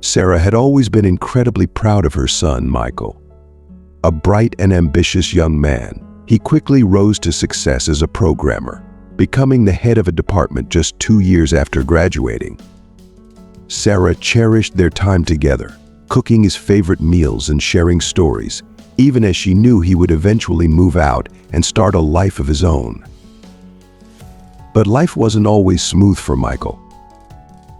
Sarah had always been incredibly proud of her son, Michael. A bright and ambitious young man, he quickly rose to success as a programmer, becoming the head of a department just 2 years after graduating. Sarah cherished their time together, cooking his favorite meals and sharing stories, even as she knew he would eventually move out and start a life of his own. But life wasn't always smooth for Michael.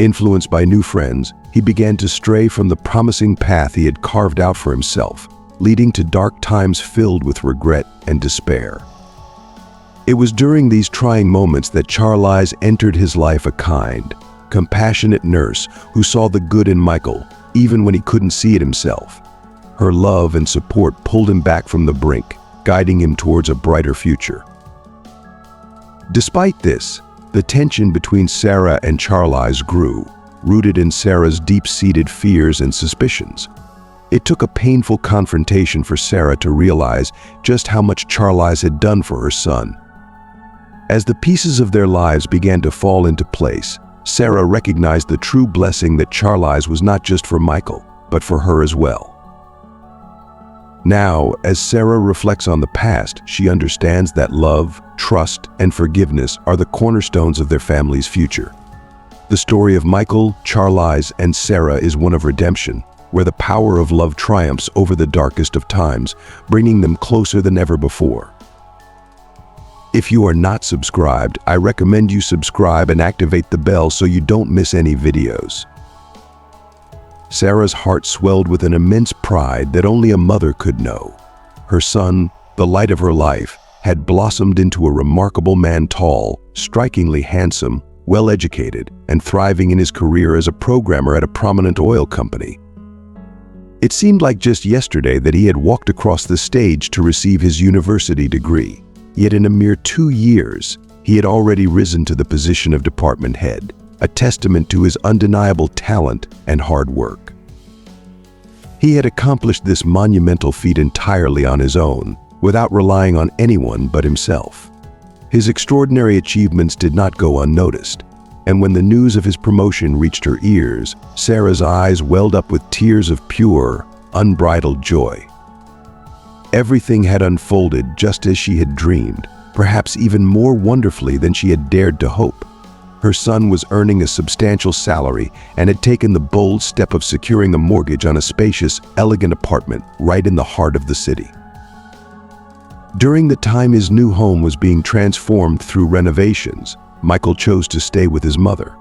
Influenced by new friends, he began to stray from the promising path he had carved out for himself, leading to dark times filled with regret and despair. It was during these trying moments that Charlize entered his life, a kind, compassionate nurse who saw the good in Michael, even when he couldn't see it himself. Her love and support pulled him back from the brink, guiding him towards a brighter future. Despite this, the tension between Sarah and Charlize grew, rooted in Sarah's deep-seated fears and suspicions. It took a painful confrontation for Sarah to realize just how much Charlize had done for her son. As the pieces of their lives began to fall into place, Sarah recognized the true blessing that Charlize was not just for Michael, but for her as well. Now, as Sarah reflects on the past, she understands that love, trust, and forgiveness are the cornerstones of their family's future. The story of Michael, Charlize, and Sarah is one of redemption, where the power of love triumphs over the darkest of times, bringing them closer than ever before. If you are not subscribed, I recommend you subscribe and activate the bell so you don't miss any videos. Sarah's heart swelled with an immense pride that only a mother could know. Her son, the light of her life, had blossomed into a remarkable man, tall, strikingly handsome, well-educated, and thriving in his career as a programmer at a prominent oil company. It seemed like just yesterday that he had walked across the stage to receive his university degree. Yet in a mere 2 years, he had already risen to the position of department head, a testament to his undeniable talent and hard work. He had accomplished this monumental feat entirely on his own, without relying on anyone but himself. His extraordinary achievements did not go unnoticed, and when the news of his promotion reached her ears, Sarah's eyes welled up with tears of pure, unbridled joy. Everything had unfolded just as she had dreamed, perhaps even more wonderfully than she had dared to hope. Her son was earning a substantial salary and had taken the bold step of securing a mortgage on a spacious, elegant apartment right in the heart of the city. During the time his new home was being transformed through renovations, Michael chose to stay with his mother.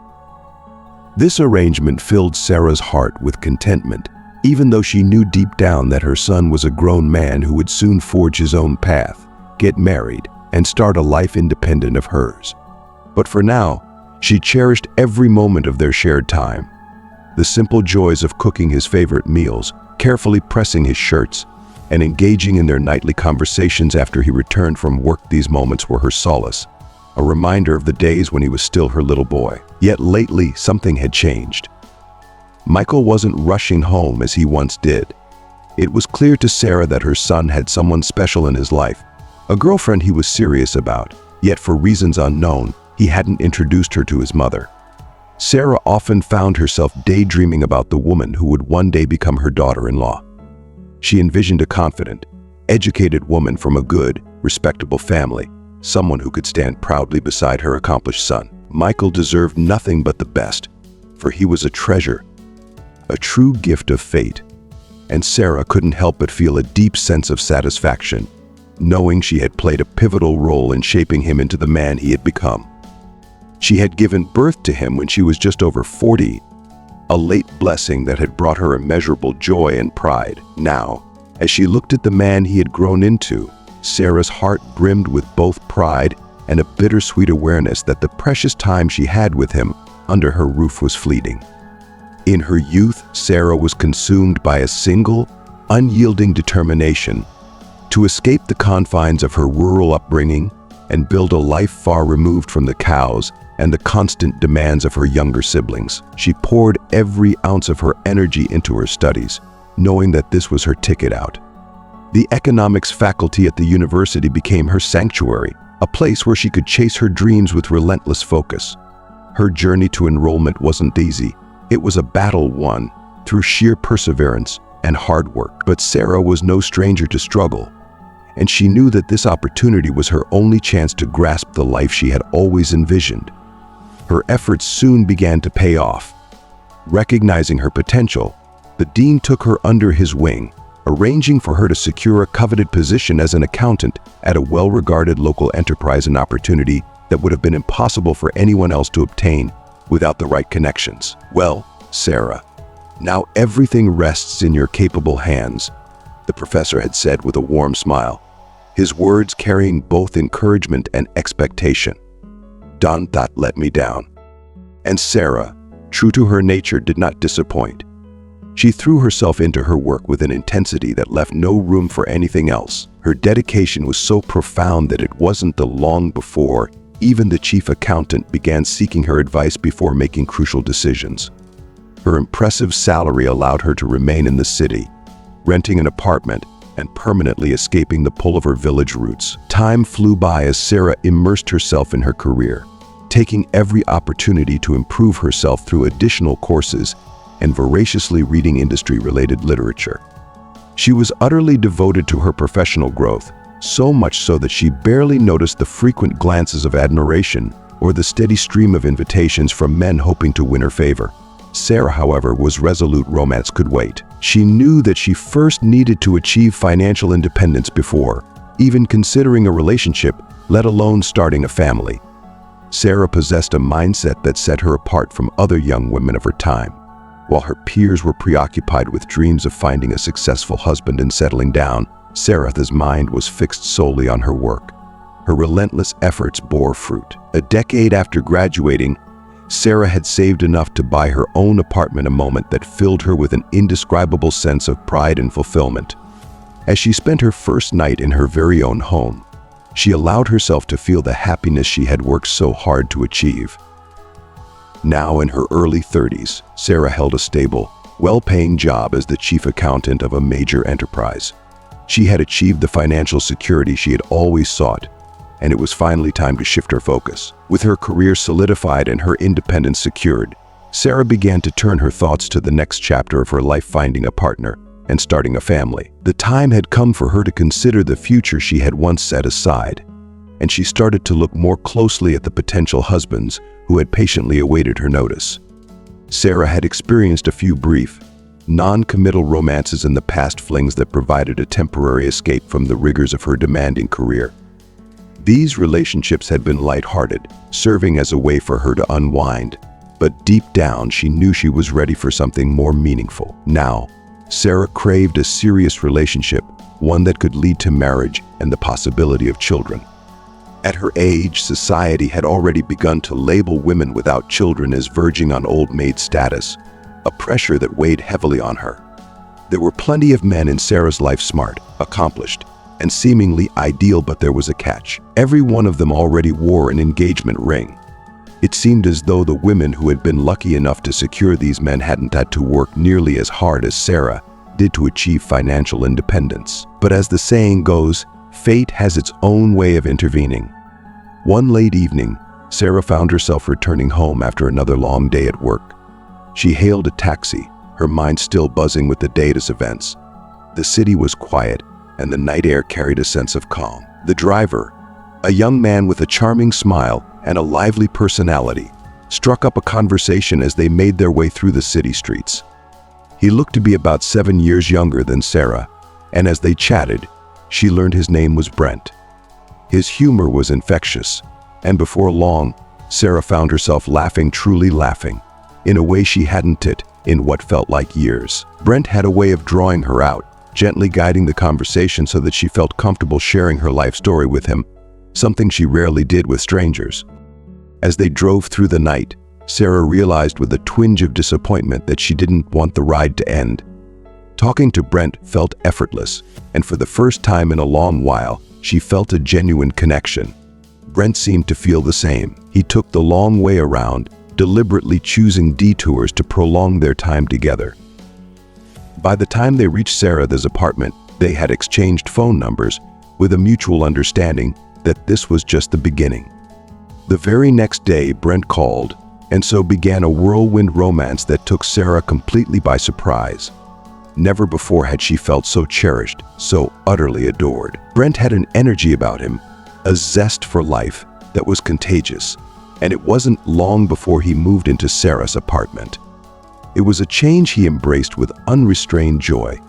This arrangement filled Sarah's heart with contentment, even though she knew deep down that her son was a grown man who would soon forge his own path, get married, and start a life independent of hers. But for now, she cherished every moment of their shared time. The simple joys of cooking his favorite meals, carefully pressing his shirts, and engaging in their nightly conversations after he returned from work. These moments were her solace, a reminder of the days when he was still her little boy. Yet lately, something had changed. Michael wasn't rushing home as he once did. It was clear to Sarah that her son had someone special in his life, a girlfriend he was serious about, yet for reasons unknown, he hadn't introduced her to his mother. Sarah often found herself daydreaming about the woman who would one day become her daughter-in-law. She envisioned a confident, educated woman from a good, respectable family, someone who could stand proudly beside her accomplished son. Michael deserved nothing but the best, for he was a treasure, a true gift of fate, and Sarah couldn't help but feel a deep sense of satisfaction, knowing she had played a pivotal role in shaping him into the man he had become. She had given birth to him when she was just over 40, a late blessing that had brought her immeasurable joy and pride. Now, as she looked at the man he had grown into, Sarah's heart brimmed with both pride and a bittersweet awareness that the precious time she had with him under her roof was fleeting. In her youth, Sarah was consumed by a single, unyielding determination to escape the confines of her rural upbringing and build a life far removed from the cows and the constant demands of her younger siblings. She poured every ounce of her energy into her studies, knowing that this was her ticket out. The economics faculty at the university became her sanctuary, a place where she could chase her dreams with relentless focus. Her journey to enrollment wasn't easy. It was a battle won, through sheer perseverance and hard work. But Sarah was no stranger to struggle, and she knew that this opportunity was her only chance to grasp the life she had always envisioned. Her efforts soon began to pay off. Recognizing her potential, the dean took her under his wing, arranging for her to secure a coveted position as an accountant at a well-regarded local enterprise, an opportunity that would have been impossible for anyone else to obtain without the right connections. "Well, Sarah, now everything rests in your capable hands," the professor had said with a warm smile, his words carrying both encouragement and expectation. "Don't let me down." And Sarah, true to her nature, did not disappoint. She threw herself into her work with an intensity that left no room for anything else. Her dedication was so profound that it wasn't long before even the chief accountant began seeking her advice before making crucial decisions. Her impressive salary allowed her to remain in the city, renting an apartment and permanently escaping the pull of her village roots. Time flew by as Sarah immersed herself in her career, taking every opportunity to improve herself through additional courses and voraciously reading industry-related literature. She was utterly devoted to her professional growth, so much so that she barely noticed the frequent glances of admiration or the steady stream of invitations from men hoping to win her favor. Sarah, however, was resolute. Romance could wait. She knew that she first needed to achieve financial independence before even considering a relationship, let alone starting a family. Sarah possessed a mindset that set her apart from other young women of her time. While her peers were preoccupied with dreams of finding a successful husband and settling down, Sarah's mind was fixed solely on her work. Her relentless efforts bore fruit. A decade after graduating, Sarah had saved enough to buy her own apartment, a moment that filled her with an indescribable sense of pride and fulfillment. As she spent her first night in her very own home, she allowed herself to feel the happiness she had worked so hard to achieve. Now in her early 30s, Sarah held a stable, well-paying job as the chief accountant of a major enterprise. She had achieved the financial security she had always sought, and it was finally time to shift her focus. With her career solidified and her independence secured, Sarah began to turn her thoughts to the next chapter of her life, finding a partner and starting a family. The time had come for her to consider the future she had once set aside, and she started to look more closely at the potential husbands who had patiently awaited her notice. Sarah had experienced a few brief, non-committal romances in the past, flings that provided a temporary escape from the rigors of her demanding career. These relationships had been lighthearted, serving as a way for her to unwind, but deep down she knew she was ready for something more meaningful. Now, Sarah craved a serious relationship, one that could lead to marriage and the possibility of children. At her age, society had already begun to label women without children as verging on old maid status, a pressure that weighed heavily on her. There were plenty of men in Sarah's life, smart, accomplished, and seemingly ideal, but there was a catch. Every one of them already wore an engagement ring. It seemed as though the women who had been lucky enough to secure these men hadn't had to work nearly as hard as Sarah did to achieve financial independence. But as the saying goes, fate has its own way of intervening. One late evening, Sarah found herself returning home after another long day at work. She hailed a taxi, her mind still buzzing with the day's events. The city was quiet, and the night air carried a sense of calm. The driver, a young man with a charming smile and a lively personality, struck up a conversation as they made their way through the city streets. He looked to be about 7 years younger than Sarah, and as they chatted, she learned his name was Brent. His humor was infectious, and before long, Sarah found herself laughing, truly laughing, in a way she hadn't in what felt like years. Brent had a way of drawing her out, gently guiding the conversation so that she felt comfortable sharing her life story with him, something she rarely did with strangers. As they drove through the night, Sarah realized with a twinge of disappointment that she didn't want the ride to end. Talking to Brent felt effortless, and for the first time in a long while, she felt a genuine connection. Brent seemed to feel the same. He took the long way around, deliberately choosing detours to prolong their time together. By the time they reached Sarah's apartment, they had exchanged phone numbers, with a mutual understanding that this was just the beginning. The very next day, Brent called, And so began a whirlwind romance that took Sarah completely by surprise. Never before had she felt so cherished, so utterly adored. Brent had an energy about him, a zest for life that was contagious, and it wasn't long before he moved into Sarah's apartment. It was a change he embraced with unrestrained joy,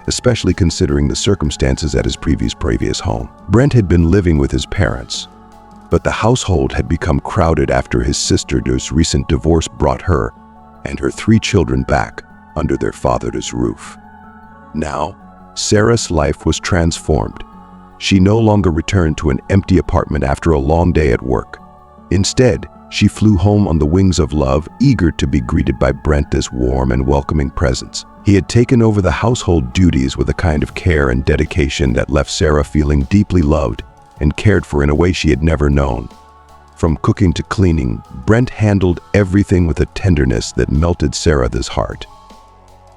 especially considering the circumstances at his previous home. Brent had been living with his parents, but the household had become crowded after his sister's recent divorce brought her and her 3 children back under their father's roof. Now, Sarah's life was transformed. She no longer returned to an empty apartment after a long day at work. Instead, she flew home on the wings of love, eager to be greeted by Brent as warm and welcoming presence. He had taken over the household duties with a kind of care and dedication that left Sarah feeling deeply loved and cared for in a way she had never known. From cooking to cleaning, Brent handled everything with a tenderness that melted Sarah's heart.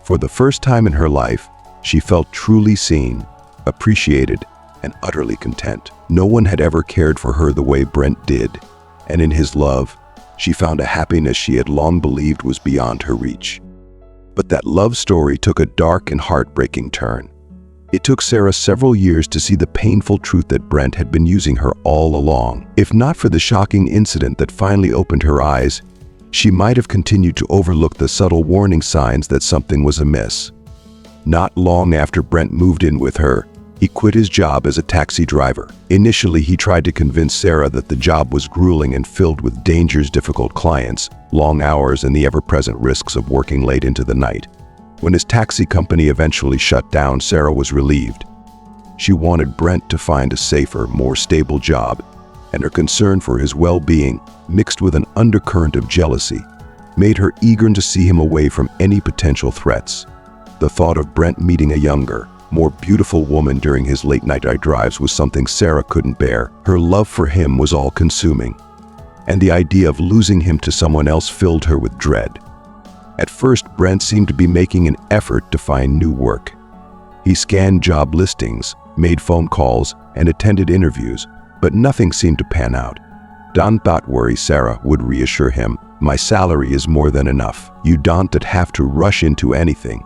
For the first time in her life, she felt truly seen, appreciated, and utterly content. No one had ever cared for her the way Brent did, and in his love, she found a happiness she had long believed was beyond her reach. But that love story took a dark and heartbreaking turn. It took Sarah several years to see the painful truth that Brent had been using her all along. If not for the shocking incident that finally opened her eyes, she might have continued to overlook the subtle warning signs that something was amiss. Not long after Brent moved in with her, he quit his job as a taxi driver. Initially, he tried to convince Sarah that the job was grueling and filled with dangers, difficult clients, long hours, and the ever-present risks of working late into the night. When his taxi company eventually shut down, Sarah was relieved. She wanted Brent to find a safer, more stable job, and her concern for his well-being, mixed with an undercurrent of jealousy, made her eager to see him away from any potential threats. The thought of Brent meeting a younger, more beautiful woman during his late-night drives was something Sarah couldn't bear. Her love for him was all-consuming, and the idea of losing him to someone else filled her with dread. At first, Brent seemed to be making an effort to find new work. He scanned job listings, made phone calls, and attended interviews, but nothing seemed to pan out. "Don't worry," Sarah would reassure him. "My salary is more than enough. You don't have to rush into anything."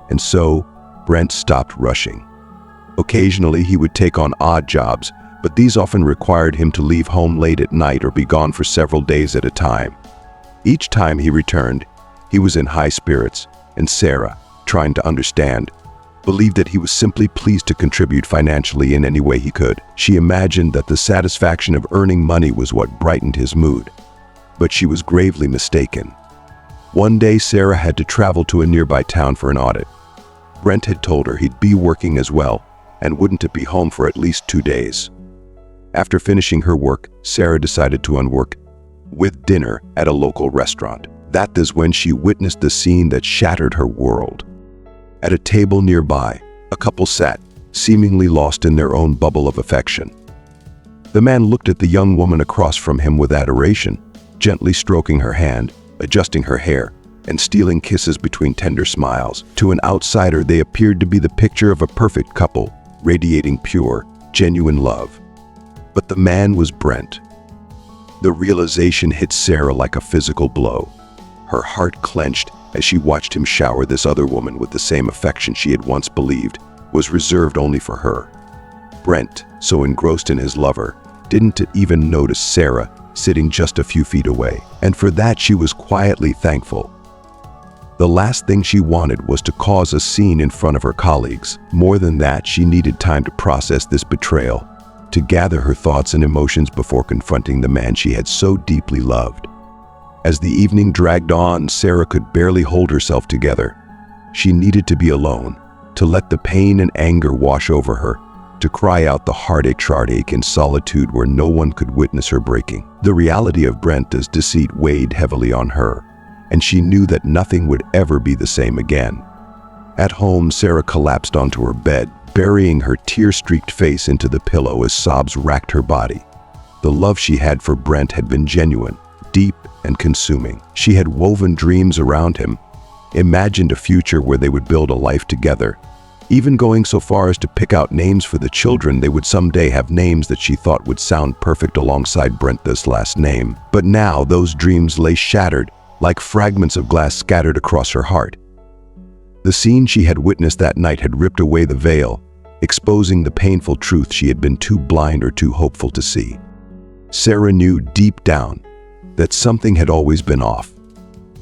And so, Brent stopped rushing. Occasionally, he would take on odd jobs, but these often required him to leave home late at night or be gone for several days at a time. Each time he returned, he was in high spirits, and Sarah, trying to understand, believed that he was simply pleased to contribute financially in any way he could. She imagined that the satisfaction of earning money was what brightened his mood, but she was gravely mistaken. One day, Sarah had to travel to a nearby town for an audit. Brent had told her he'd be working as well, and wouldn't be home for at least 2 days. After finishing her work, Sarah decided to unwork with dinner at a local restaurant. That is when she witnessed the scene that shattered her world. At a table nearby, a couple sat, seemingly lost in their own bubble of affection. The man looked at the young woman across from him with adoration, gently stroking her hand, adjusting her hair, and stealing kisses between tender smiles. To an outsider, they appeared to be the picture of a perfect couple, radiating pure, genuine love. But the man was Brent. The realization hit Sarah like a physical blow. Her heart clenched as she watched him shower this other woman with the same affection she had once believed was reserved only for her. Brent, so engrossed in his lover, didn't even notice Sarah sitting just a few feet away, and for that she was quietly thankful. The last thing she wanted was to cause a scene in front of her colleagues. More than that, she needed time to process this betrayal, to gather her thoughts and emotions before confronting the man she had so deeply loved. As the evening dragged on, Sarah could barely hold herself together. She needed to be alone, to let the pain and anger wash over her, to cry out the heartache in solitude where no one could witness her breaking. The reality of Brent's deceit weighed heavily on her, and she knew that nothing would ever be the same again. At home, Sarah collapsed onto her bed, burying her tear-streaked face into the pillow as sobs racked her body. The love she had for Brent had been genuine, deep, and consuming. She had woven dreams around him, imagined a future where they would build a life together. even going so far as to pick out names for the children. They would someday have names that she thought would sound perfect alongside Brent's last name. But now those dreams lay shattered, like fragments of glass scattered across her heart. The scene she had witnessed that night had ripped away the veil, exposing the painful truth she had been too blind or too hopeful to see. Sarah knew deep down that something had always been off.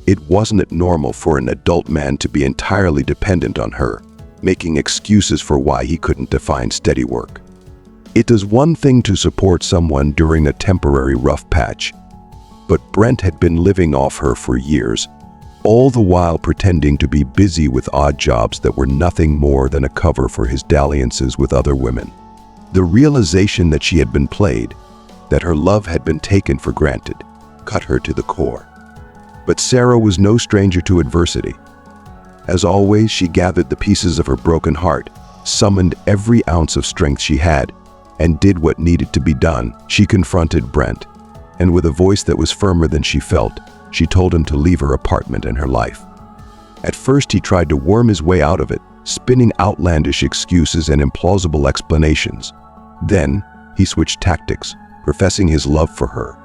It wasn't normal for an adult man to be entirely dependent on her, making excuses for why he couldn't find steady work. It is one thing to support someone during a temporary rough patch, but Brent had been living off her for years, all the while pretending to be busy with odd jobs that were nothing more than a cover for his dalliances with other women. The realization that she had been played, that her love had been taken for granted, cut her to the core. But Sarah was no stranger to adversity. As always, she gathered the pieces of her broken heart, summoned every ounce of strength she had, and did what needed to be done. She confronted Brent, and with a voice that was firmer than she felt, she told him to leave her apartment and her life. At first, he tried to worm his way out of it, spinning outlandish excuses and implausible explanations. Then, he switched tactics, professing his love for her,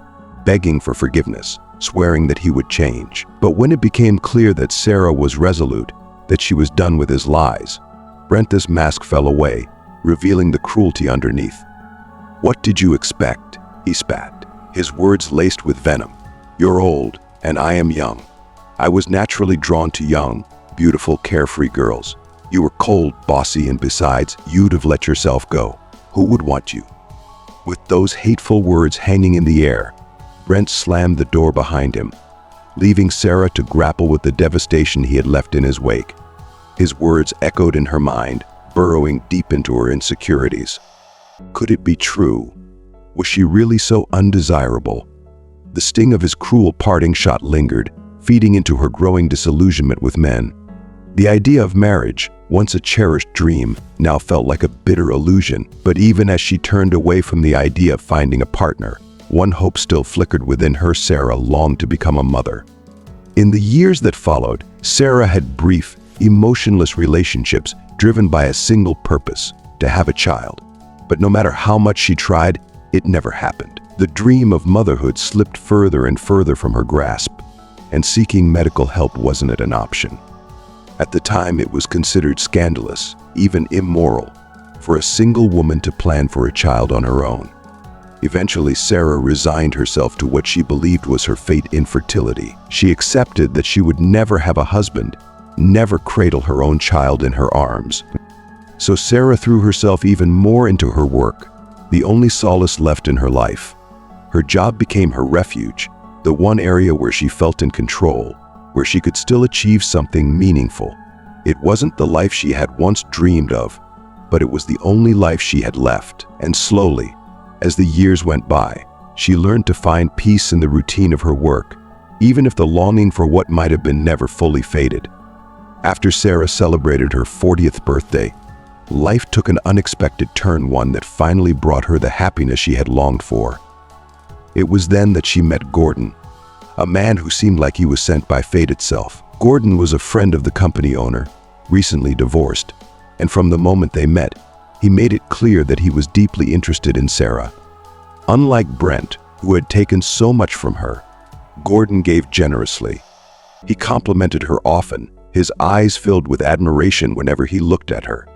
begging for forgiveness, swearing that he would change. But when it became clear that Sarah was resolute, that she was done with his lies, Brent's mask fell away, revealing the cruelty underneath. "What did you expect?" he spat, his words laced with venom. "You're old, and I am young. I was naturally drawn to young, beautiful, carefree girls. You were cold, bossy, and besides, you'd have let yourself go. Who would want you?" With those hateful words hanging in the air, Brent slammed the door behind him, leaving Sarah to grapple with the devastation he had left in his wake. His words echoed in her mind, burrowing deep into her insecurities. Could it be true? Was she really so undesirable? The sting of his cruel parting shot lingered, feeding into her growing disillusionment with men. The idea of marriage, once a cherished dream, now felt like a bitter illusion. But even as she turned away from the idea of finding a partner, one hope still flickered within her. Sarah longed to become a mother. In the years that followed, Sarah had brief, emotionless relationships driven by a single purpose: to have a child. But no matter how much she tried, it never happened. The dream of motherhood slipped further and further from her grasp, and seeking medical help wasn't an option. At the time, it was considered scandalous, even immoral, for a single woman to plan for a child on her own. Eventually, Sarah resigned herself to what she believed was her fate: infertility. She accepted that she would never have a husband, never cradle her own child in her arms. So Sarah threw herself even more into her work, the only solace left in her life. Her job became her refuge, the one area where she felt in control, where she could still achieve something meaningful. It wasn't the life she had once dreamed of, but it was the only life she had left. And slowly, as the years went by, she learned to find peace in the routine of her work, even if the longing for what might have been never fully faded. After Sarah celebrated her 40th birthday, life took an unexpected turn, one that finally brought her the happiness she had longed for. It was then that she met Gordon, a man who seemed like he was sent by fate itself. Gordon was a friend of the company owner, recently divorced, and from the moment they met, he made it clear that he was deeply interested in Sarah. Unlike Brent, who had taken so much from her, Gordon gave generously. He complimented her often, his eyes filled with admiration whenever he looked at her,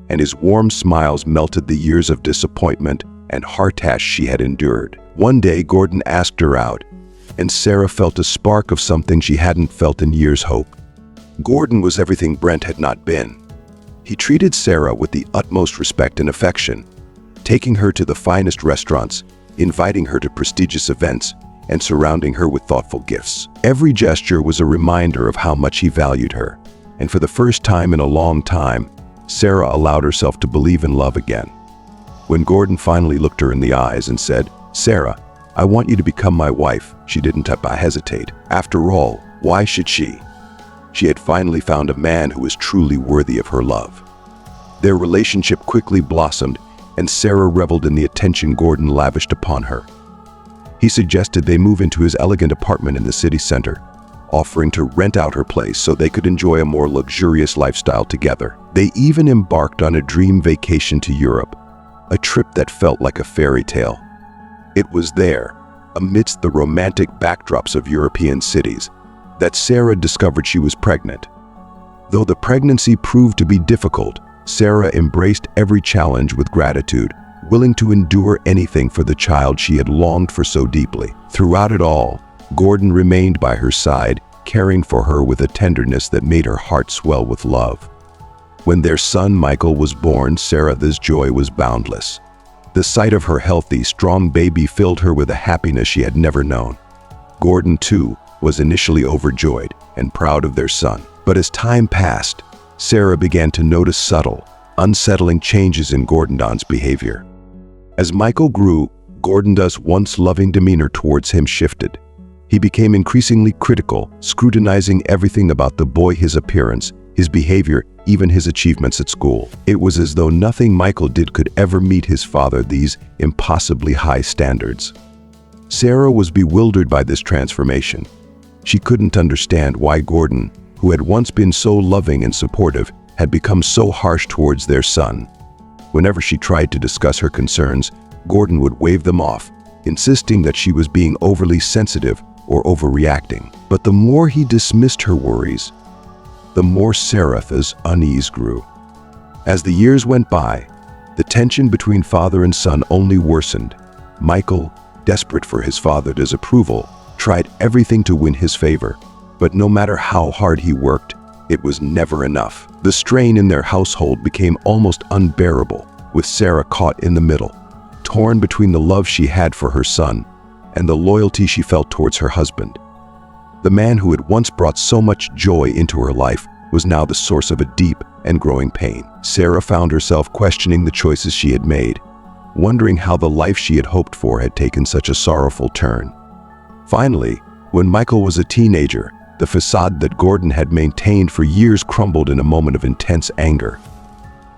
and his warm smiles melted the years of disappointment and heartache she had endured. One day, Gordon asked her out, and Sarah felt a spark of something she hadn't felt in years: hope. Gordon was everything Brent had not been. He treated Sarah with the utmost respect and affection, taking her to the finest restaurants, inviting her to prestigious events, and surrounding her with thoughtful gifts. Every gesture was a reminder of how much he valued her, and for the first time in a long time, Sarah allowed herself to believe in love again. When Gordon finally looked her in the eyes and said, "Sarah, I want you to become my wife," she didn't hesitate. After all, why should she? She had finally found a man who was truly worthy of her love. Their relationship quickly blossomed, and Sarah reveled in the attention Gordon lavished upon her. He suggested they move into his elegant apartment in the city center, offering to rent out her place so they could enjoy a more luxurious lifestyle together. They even embarked on a dream vacation to Europe, a trip that felt like a fairy tale. It was there, amidst the romantic backdrops of European cities, that Sarah discovered she was pregnant. Though the pregnancy proved to be difficult, Sarah embraced every challenge with gratitude, willing to endure anything for the child she had longed for so deeply. Throughout it all, Gordon remained by her side, caring for her with a tenderness that made her heart swell with love. When their son Michael was born, Sarah's joy was boundless. The sight of her healthy, strong baby filled her with a happiness she had never known. Gordon, too, was initially overjoyed and proud of their son. But as time passed, Sarah began to notice subtle, unsettling changes in Gordon's behavior. As Michael grew, Gordon's once loving demeanor towards him shifted. He became increasingly critical, scrutinizing everything about the boy: his appearance, his behavior, even his achievements at school. It was as though nothing Michael did could ever meet his father's impossibly high standards. Sarah was bewildered by this transformation. She couldn't understand why Gordon, who had once been so loving and supportive, had become so harsh towards their son. Whenever she tried to discuss her concerns, Gordon would wave them off, insisting that she was being overly sensitive or overreacting. But the more he dismissed her worries, the more Sarah's unease grew. As the years went by, the tension between father and son only worsened. Michael, desperate for his father's approval, tried everything to win his favor, but no matter how hard he worked, it was never enough. The strain in their household became almost unbearable, with Sarah caught in the middle, torn between the love she had for her son and the loyalty she felt towards her husband. The man who had once brought so much joy into her life was now the source of a deep and growing pain. Sarah found herself questioning the choices she had made, wondering how the life she had hoped for had taken such a sorrowful turn. Finally, when Michael was a teenager, the facade that Gordon had maintained for years crumbled in a moment of intense anger.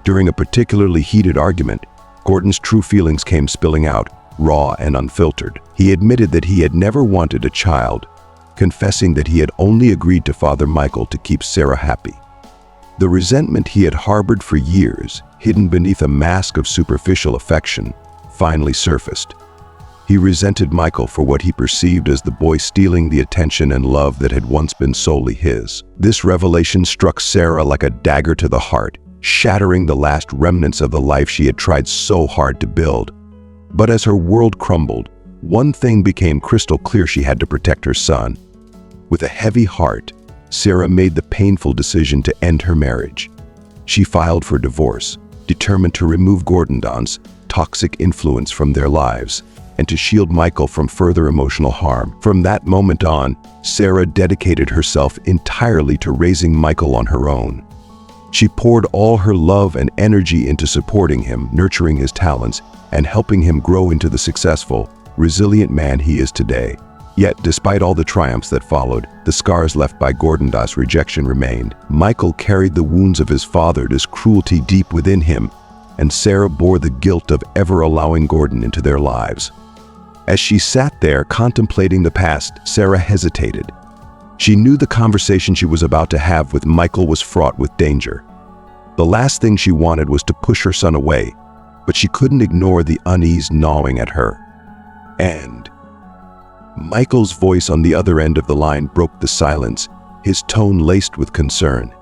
During a particularly heated argument, Gordon's true feelings came spilling out, raw and unfiltered. He admitted that he had never wanted a child, confessing that he had only agreed to father Michael to keep Sarah happy. The resentment he had harbored for years, hidden beneath a mask of superficial affection, finally surfaced. He resented Michael for what he perceived as the boy stealing the attention and love that had once been solely his. This revelation struck Sarah like a dagger to the heart, shattering the last remnants of the life she had tried so hard to build. But as her world crumbled, one thing became crystal clear: she had to protect her son. With a heavy heart, Sarah made the painful decision to end her marriage. She filed for divorce, determined to remove Gordon's toxic influence from their lives and to shield Michael from further emotional harm. From that moment on, Sarah dedicated herself entirely to raising Michael on her own. She poured all her love and energy into supporting him, nurturing his talents, and helping him grow into the successful, resilient man he is today. Yet, despite all the triumphs that followed, the scars left by Gordon's rejection remained. Michael carried the wounds of his father's cruelty deep within him, and Sarah bore the guilt of ever allowing Gordon into their lives. As she sat there contemplating the past, Sarah hesitated. She knew the conversation she was about to have with Michael was fraught with danger. The last thing she wanted was to push her son away, but she couldn't ignore the unease gnawing at her. And Michael's voice on the other end of the line broke the silence, his tone laced with concern.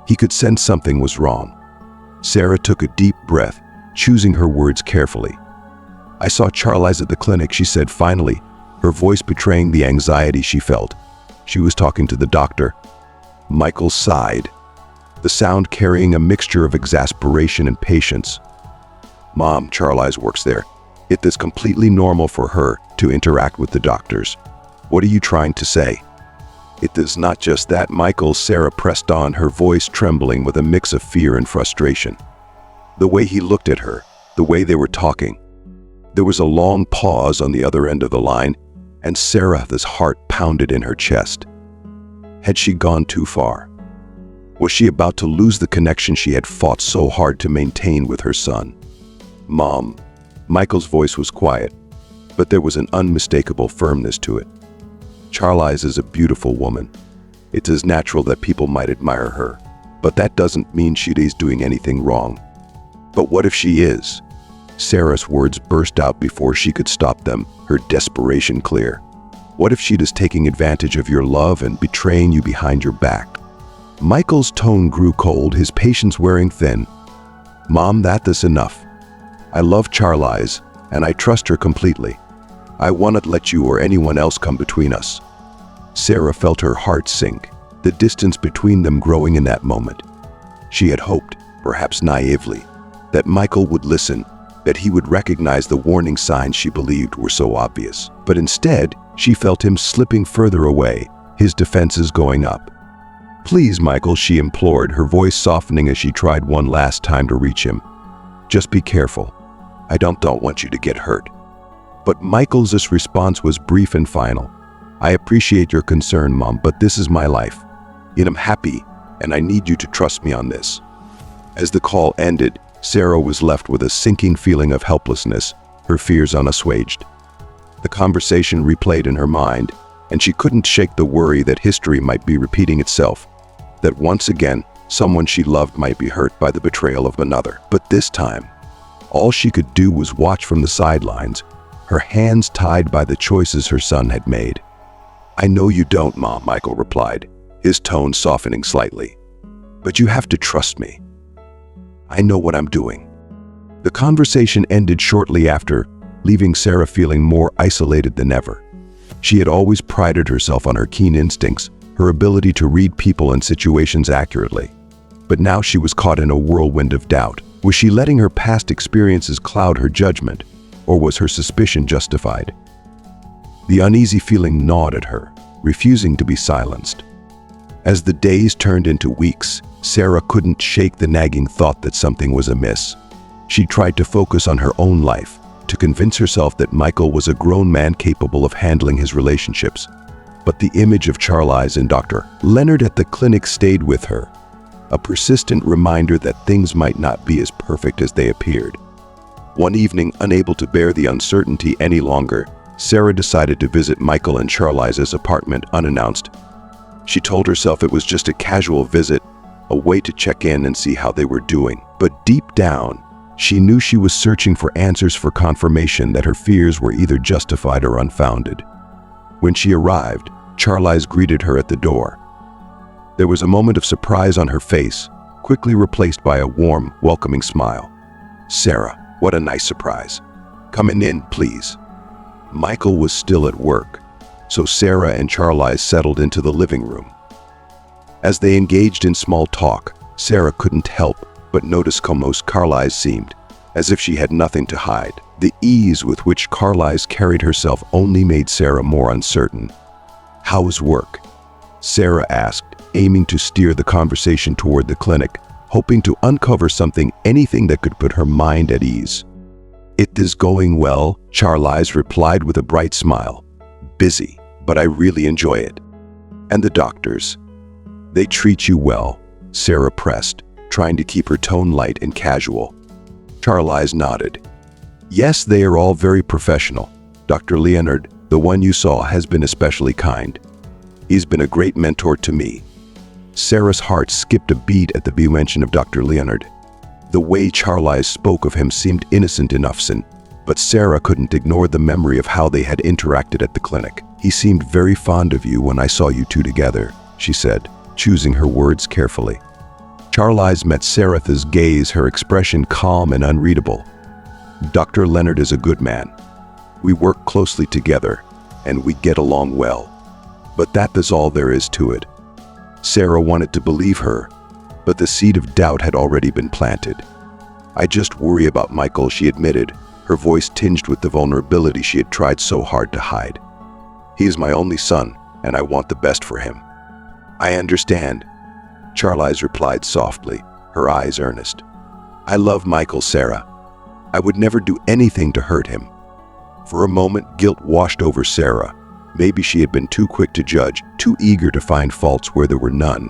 He could sense something was wrong. Sarah took a deep breath, choosing her words carefully. "I saw Charlize at the clinic," she said finally, her voice betraying the anxiety she felt. She was talking to the doctor. Michael sighed, the sound carrying a mixture of exasperation and patience. "Mom, Charlize works there. It is completely normal for her to interact with the doctors. What are you trying to say?" "It is not just that, Michael," Sarah pressed on, her voice trembling with a mix of fear and frustration. The way he looked at her, the way they were talking. There was a long pause on the other end of the line, and Sarah's heart pounded in her chest. Had she gone too far? Was she about to lose the connection she had fought so hard to maintain with her son? "Mom," Michael's voice was quiet, but there was an unmistakable firmness to it. "Charlize is a beautiful woman. It is natural that people might admire her. But that doesn't mean she is doing anything wrong. But what if she is? Sarah's words burst out before she could stop them, her desperation clear. What if she is taking advantage of your love and betraying you behind your back? Michael's tone grew cold, his patience wearing thin. Mom, that's enough. I love Charlize, and I trust her completely. I won't let you or anyone else come between us. Sarah felt her heart sink, the distance between them growing in that moment. She had hoped, perhaps naively, that Michael would listen, that he would recognize the warning signs she believed were so obvious. But instead, she felt him slipping further away, his defenses going up. Please, Michael, she implored, her voice softening as she tried one last time to reach him. Just be careful. I don't want you to get hurt. But Michael's response was brief and final. I appreciate your concern, Mom, but this is my life. I'm happy, and I need you to trust me on this. As the call ended, Sarah was left with a sinking feeling of helplessness, her fears unassuaged. The conversation replayed in her mind, and she couldn't shake the worry that history might be repeating itself, that once again, someone she loved might be hurt by the betrayal of another. But this time, all she could do was watch from the sidelines, her hands tied by the choices her son had made. I know you don't, Mom, Michael replied, his tone softening slightly. But you have to trust me. I know what I'm doing. The conversation ended shortly after, leaving Sarah feeling more isolated than ever. She had always prided herself on her keen instincts, her ability to read people and situations accurately. But now she was caught in a whirlwind of doubt. Was she letting her past experiences cloud her judgment, or was her suspicion justified? The uneasy feeling gnawed at her, refusing to be silenced. As the days turned into weeks, Sarah couldn't shake the nagging thought that something was amiss. She tried to focus on her own life, to convince herself that Michael was a grown man capable of handling his relationships. But the image of Charlize and Dr. Leonard at the clinic stayed with her, a persistent reminder that things might not be as perfect as they appeared. One evening, unable to bear the uncertainty any longer, Sarah decided to visit Michael and Charlize's apartment unannounced. She told herself it was just a casual visit, a way to check in and see how they were doing. But deep down, she knew she was searching for answers, for confirmation that her fears were either justified or unfounded. When she arrived, Charlize greeted her at the door. There was a moment of surprise on her face, quickly replaced by a warm, welcoming smile. Sarah, what a nice surprise. Come in, please. Michael was still at work, so Sarah and Charlize settled into the living room. As they engaged in small talk, Sarah couldn't help but notice how most Charlize seemed, as if she had nothing to hide. The ease with which Charlize carried herself only made Sarah more uncertain. How's work? Sarah asked, aiming to steer the conversation toward the clinic, hoping to uncover anything that could put her mind at ease. It is going well, Charlize replied with a bright smile. Busy, but I really enjoy it. And the doctors? They treat you well, Sarah pressed, trying to keep her tone light and casual. Charlize nodded. Yes, they are all very professional. Dr. Leonard, the one you saw, has been especially kind. He's been a great mentor to me. Sarah's heart skipped a beat at the mention of Dr. Leonard. The way Charlize spoke of him seemed innocent enough, but Sarah couldn't ignore the memory of how they had interacted at the clinic. He seemed very fond of you when I saw you two together, she said, choosing her words carefully. Charlize met Sarah's gaze, her expression calm and unreadable. Dr. Leonard is a good man. We work closely together, and we get along well. But that is all there is to it. Sarah wanted to believe her, but the seed of doubt had already been planted. I just worry about Michael, she admitted, her voice tinged with the vulnerability she had tried so hard to hide. He is my only son, and I want the best for him. I understand, Charlize replied softly, her eyes earnest. I love Michael, Sarah. I would never do anything to hurt him. For a moment, guilt washed over Sarah. Maybe she had been too quick to judge, too eager to find faults where there were none.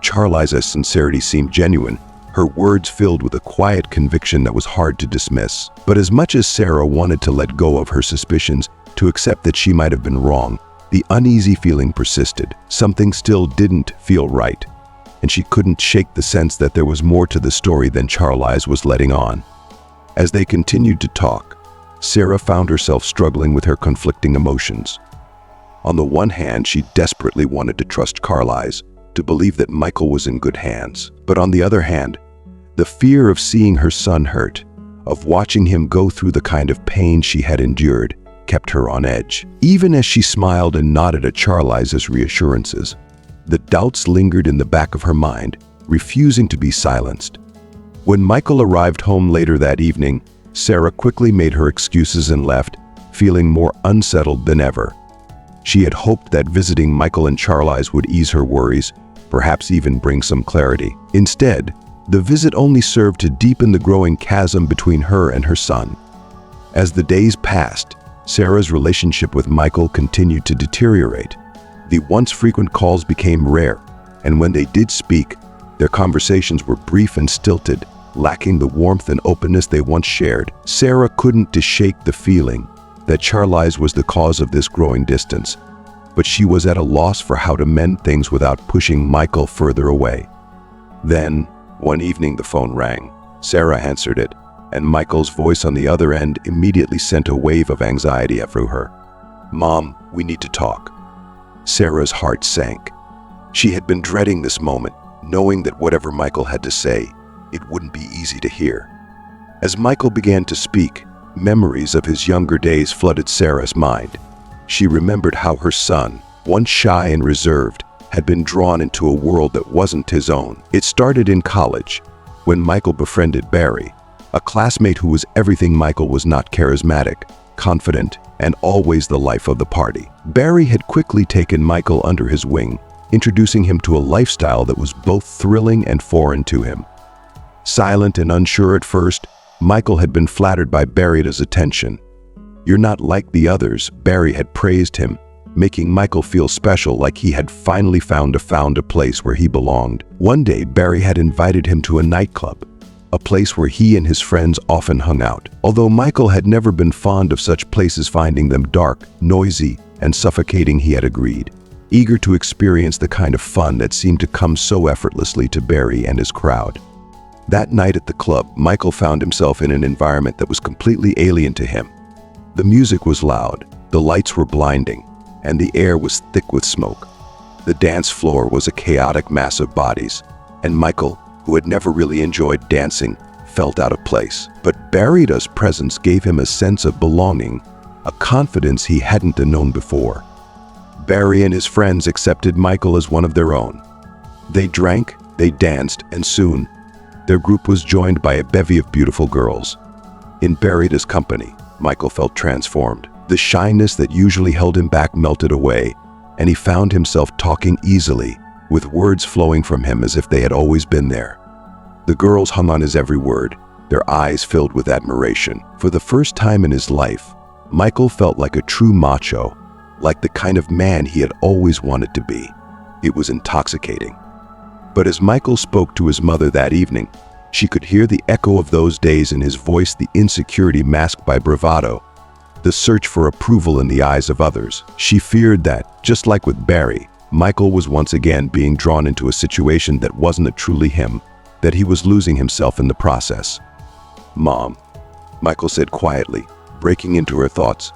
Charlize's sincerity seemed genuine, her words filled with a quiet conviction that was hard to dismiss. But as much as Sarah wanted to let go of her suspicions, to accept that she might have been wrong, the uneasy feeling persisted. Something still didn't feel right. and she couldn't shake the sense that there was more to the story than Charlize was letting on. As they continued to talk, Sarah found herself struggling with her conflicting emotions. On the one hand, she desperately wanted to trust Charlize, to believe that Michael was in good hands. But on the other hand, the fear of seeing her son hurt, of watching him go through the kind of pain she had endured, kept her on edge. Even as she smiled and nodded at Charlize's reassurances, the doubts lingered in the back of her mind, refusing to be silenced. When Michael arrived home later that evening, Sarah quickly made her excuses and left, feeling more unsettled than ever. She had hoped that visiting Michael and Charlize would ease her worries, perhaps even bring some clarity. Instead, the visit only served to deepen the growing chasm between her and her son. As the days passed, Sarah's relationship with Michael continued to deteriorate. The once frequent calls became rare, and when they did speak, their conversations were brief and stilted, lacking the warmth and openness they once shared. Sarah couldn't shake the feeling that Charlize was the cause of this growing distance, but she was at a loss for how to mend things without pushing Michael further away. Then, one evening the phone rang. Sarah answered it, and Michael's voice on the other end immediately sent a wave of anxiety through her. "Mom, we need to talk." Sarah's heart sank. She had been dreading this moment, knowing that whatever Michael had to say, it wouldn't be easy to hear. As Michael began to speak, memories of his younger days flooded Sarah's mind. She remembered how her son, once shy and reserved, had been drawn into a world that wasn't his own. It started in college, when Michael befriended Barry, a classmate who was everything Michael was not: charismatic, confident, and always the life of the party. Barry had quickly taken Michael under his wing, introducing him to a lifestyle that was both thrilling and foreign to him. Silent and unsure at first, Michael had been flattered by Barry's attention. "You're not like the others," Barry had praised him, making Michael feel special, like he had finally found a place where he belonged. One day, Barry had invited him to a nightclub, a place where he and his friends often hung out. Although Michael had never been fond of such places, finding them dark, noisy, and suffocating, he had agreed, eager to experience the kind of fun that seemed to come so effortlessly to Barry and his crowd. That night at the club, Michael found himself in an environment that was completely alien to him. The music was loud, the lights were blinding, and the air was thick with smoke. The dance floor was a chaotic mass of bodies, and Michael, who had never really enjoyed dancing, felt out of place. But Barry's presence gave him a sense of belonging, a confidence he hadn't known before. Barry and his friends accepted Michael as one of their own. They drank, they danced, and soon, their group was joined by a bevy of beautiful girls. In Barry's company, Michael felt transformed. The shyness that usually held him back melted away, and he found himself talking easily, with words flowing from him as if they had always been there. The girls hung on his every word, their eyes filled with admiration. For the first time in his life, Michael felt like a true macho, like the kind of man he had always wanted to be. It was intoxicating. But as Michael spoke to his mother that evening, she could hear the echo of those days in his voice, the insecurity masked by bravado, the search for approval in the eyes of others. She feared that, just like with Barry, Michael was once again being drawn into a situation that wasn't truly him, that he was losing himself in the process. "Mom," Michael said quietly, breaking into her thoughts,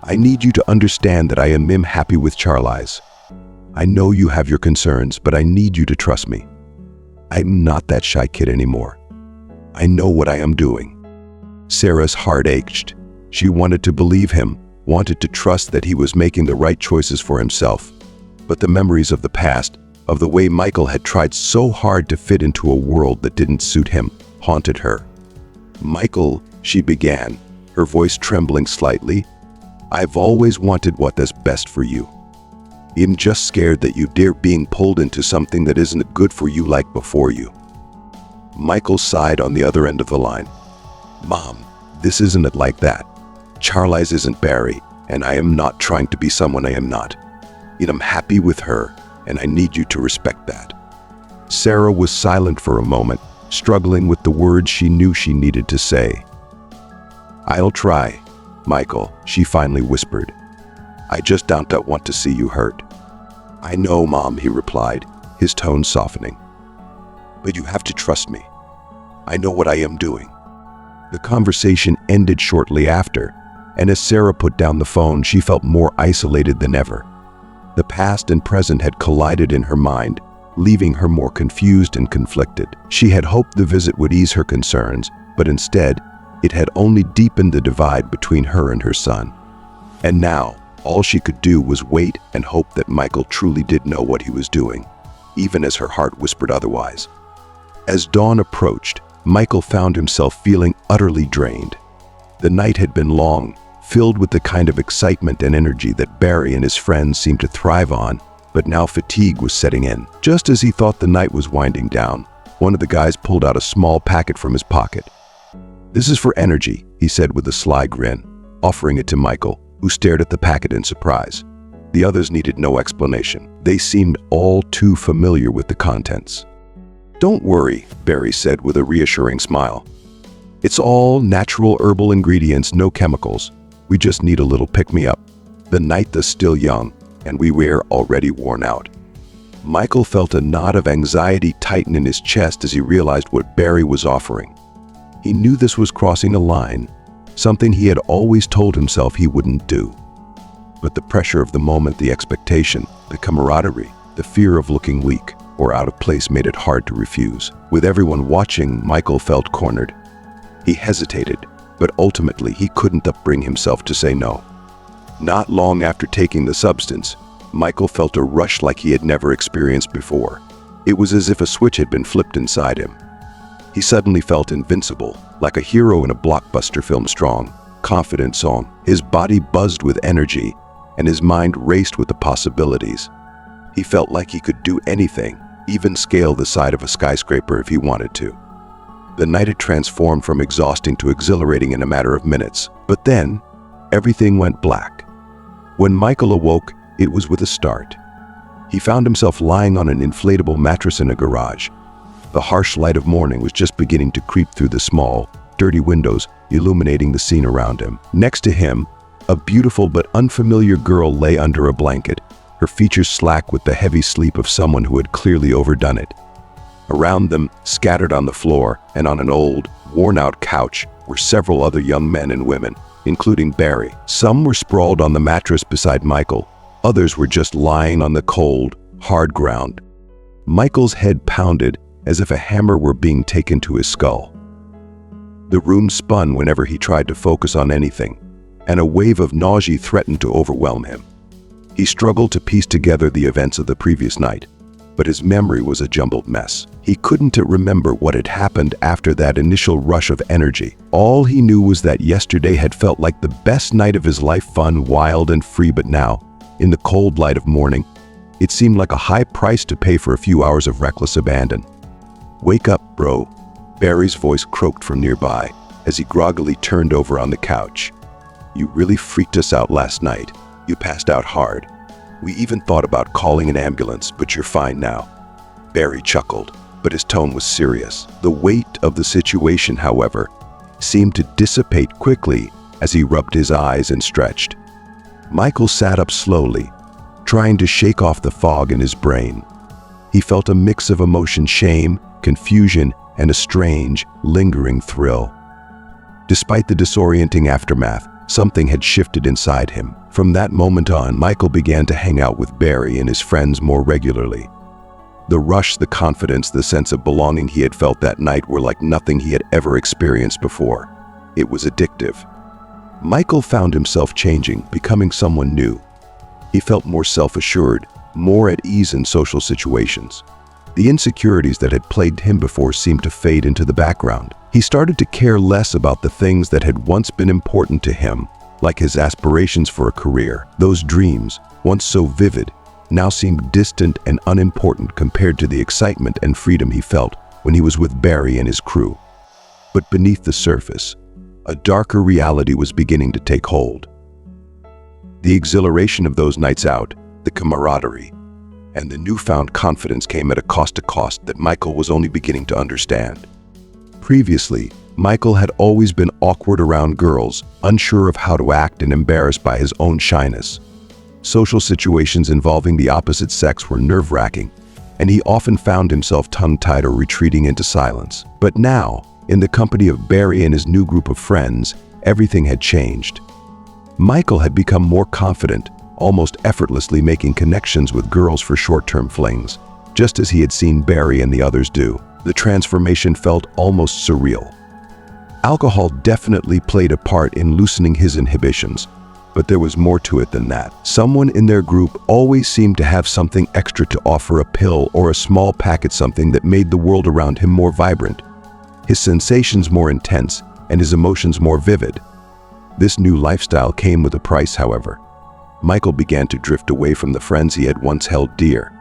"I need you to understand that I am happy with Charlize. I know you have your concerns, but I need you to trust me. I'm not that shy kid anymore. I know what I am doing." Sarah's heart ached. She wanted to believe him, wanted to trust that he was making the right choices for himself. But the memories of the past, of the way Michael had tried so hard to fit into a world that didn't suit him, haunted her. "Michael," she began, her voice trembling slightly, "I've always wanted what is best for you. I'm just scared that you dare being pulled into something that isn't good for you like before you." Michael sighed on the other end of the line. "Mom, this isn't like that. Charlize isn't Barry, and I am not trying to be someone I am not. I'm happy with her, and I need you to respect that." Sarah was silent for a moment, struggling with the words she knew she needed to say. "I'll try, Michael," she finally whispered. "I just don't want to see you hurt." "I know, Mom," he replied, his tone softening. but you have to trust me. I know what I am doing." The conversation ended shortly after, and as Sarah put down the phone, she felt more isolated than ever. The past and present had collided in her mind, leaving her more confused and conflicted. She had hoped the visit would ease her concerns, but instead, it had only deepened the divide between her and her son. And now, all she could do was wait and hope that Michael truly did know what he was doing, even as her heart whispered otherwise. As dawn approached, Michael found himself feeling utterly drained. The night had been long, filled with the kind of excitement and energy that Barry and his friends seemed to thrive on, but now fatigue was setting in. Just as he thought the night was winding down, one of the guys pulled out a small packet from his pocket. "This is for energy," he said with a sly grin, offering it to Michael, who stared at the packet in surprise. The others needed no explanation. They seemed all too familiar with the contents. "Don't worry," Barry said with a reassuring smile. "It's all natural herbal ingredients, no chemicals. We just need a little pick-me-up. The night is still young, and we were already worn out." Michael felt a knot of anxiety tighten in his chest as he realized what Barry was offering. He knew this was crossing a line, something he had always told himself he wouldn't do. But the pressure of the moment, the expectation, the camaraderie, the fear of looking weak or out of place made it hard to refuse. With everyone watching, Michael felt cornered. He hesitated, but ultimately he couldn't bring himself to say no. Not long after taking the substance, Michael felt a rush like he had never experienced before. It was as if a switch had been flipped inside him. He suddenly felt invincible, like a hero in a blockbuster film, strong, confident song. His body buzzed with energy, and his mind raced with the possibilities. He felt like he could do anything, even scale the side of a skyscraper if he wanted to. The night had transformed from exhausting to exhilarating in a matter of minutes. But then, everything went black. When Michael awoke, it was with a start. He found himself lying on an inflatable mattress in a garage. The harsh light of morning was just beginning to creep through the small, dirty windows, illuminating the scene around him. Next to him, a beautiful but unfamiliar girl lay under a blanket, her features slack with the heavy sleep of someone who had clearly overdone it. Around them, scattered on the floor and on an old, worn-out couch, were several other young men and women, including Barry. Some were sprawled on the mattress beside Michael. Others were just lying on the cold, hard ground. Michael's head pounded as if a hammer were being taken to his skull. The room spun whenever he tried to focus on anything, and a wave of nausea threatened to overwhelm him. He struggled to piece together the events of the previous night, but his memory was a jumbled mess. He couldn't remember what had happened after that initial rush of energy. All he knew was that yesterday had felt like the best night of his life, fun, wild, and free, but now, in the cold light of morning, it seemed like a high price to pay for a few hours of reckless abandon. "Wake up, bro," Barry's voice croaked from nearby as he groggily turned over on the couch. "You really freaked us out last night. You passed out hard. We even thought about calling an ambulance, but you're fine now." Barry chuckled, but his tone was serious. The weight of the situation, however, seemed to dissipate quickly as he rubbed his eyes and stretched. Michael sat up slowly, trying to shake off the fog in his brain. He felt a mix of emotion, shame, confusion, and a strange, lingering thrill. Despite the disorienting aftermath, something had shifted inside him. From that moment on, Michael began to hang out with Barry and his friends more regularly. The rush, the confidence, the sense of belonging he had felt that night were like nothing he had ever experienced before. It was addictive. Michael found himself changing, becoming someone new. He felt more self-assured, more at ease in social situations. The insecurities that had plagued him before seemed to fade into the background. He started to care less about the things that had once been important to him, like his aspirations for a career. Those dreams, once so vivid, now seemed distant and unimportant compared to the excitement and freedom he felt when he was with Barry and his crew. But beneath the surface, a darker reality was beginning to take hold. The exhilaration of those nights out, the camaraderie, and the newfound confidence came at a cost that Michael was only beginning to understand. Previously, Michael had always been awkward around girls, unsure of how to act and embarrassed by his own shyness. Social situations involving the opposite sex were nerve-wracking, and he often found himself tongue-tied or retreating into silence. But now, in the company of Barry and his new group of friends, everything had changed. Michael had become more confident, almost effortlessly making connections with girls for short-term flings, just as he had seen Barry and the others do. The transformation felt almost surreal. Alcohol definitely played a part in loosening his inhibitions, but there was more to it than that. Someone in their group always seemed to have something extra to offer, a pill or a small packet, something that made the world around him more vibrant, his sensations more intense, and his emotions more vivid. This new lifestyle came with a price, however. Michael began to drift away from the friends he had once held dear.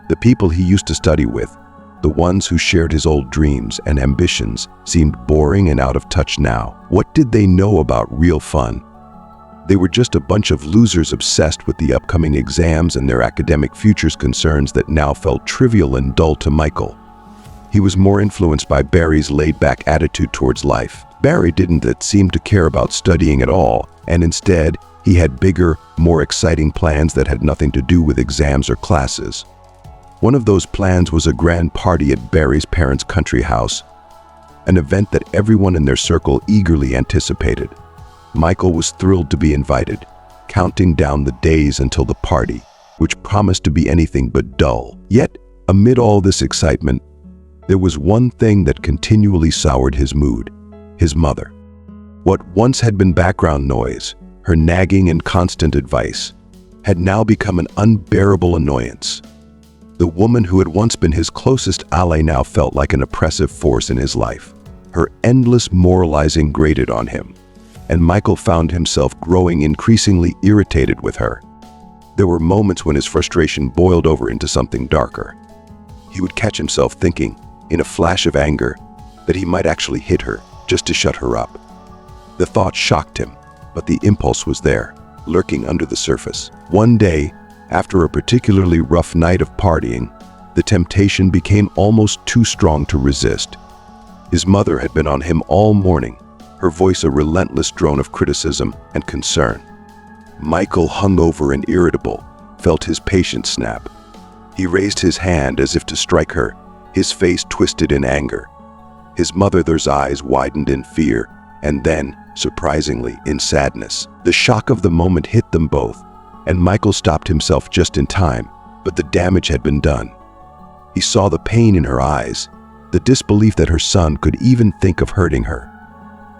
The people he used to study with, the ones who shared his old dreams and ambitions, seemed boring and out of touch now. What did they know about real fun? They were just a bunch of losers obsessed with the upcoming exams and their academic futures, concerns that now felt trivial and dull to Michael. He was more influenced by Barry's laid-back attitude towards life. Barry didn't seem to care about studying at all, and instead, he had bigger, more exciting plans that had nothing to do with exams or classes. One of those plans was a grand party at Barry's parents' country house, an event that everyone in their circle eagerly anticipated. Michael was thrilled to be invited, counting down the days until the party, which promised to be anything but dull. Yet, amid all this excitement, there was one thing that continually soured his mood: his mother. What once had been background noise, her nagging and constant advice, had now become an unbearable annoyance. The woman who had once been his closest ally now felt like an oppressive force in his life. Her endless moralizing grated on him, and Michael found himself growing increasingly irritated with her. There were moments when his frustration boiled over into something darker. He would catch himself thinking, in a flash of anger, that he might actually hit her just to shut her up. The thought shocked him, but the impulse was there, lurking under the surface. One day, after a particularly rough night of partying, the temptation became almost too strong to resist. His mother had been on him all morning, her voice a relentless drone of criticism and concern. Michael, hungover and irritable, felt his patience snap. He raised his hand as if to strike her, his face twisted in anger. His mother's eyes widened in fear, and then, surprisingly, in sadness. The shock of the moment hit them both, and Michael stopped himself just in time, but the damage had been done. He saw the pain in her eyes, the disbelief that her son could even think of hurting her.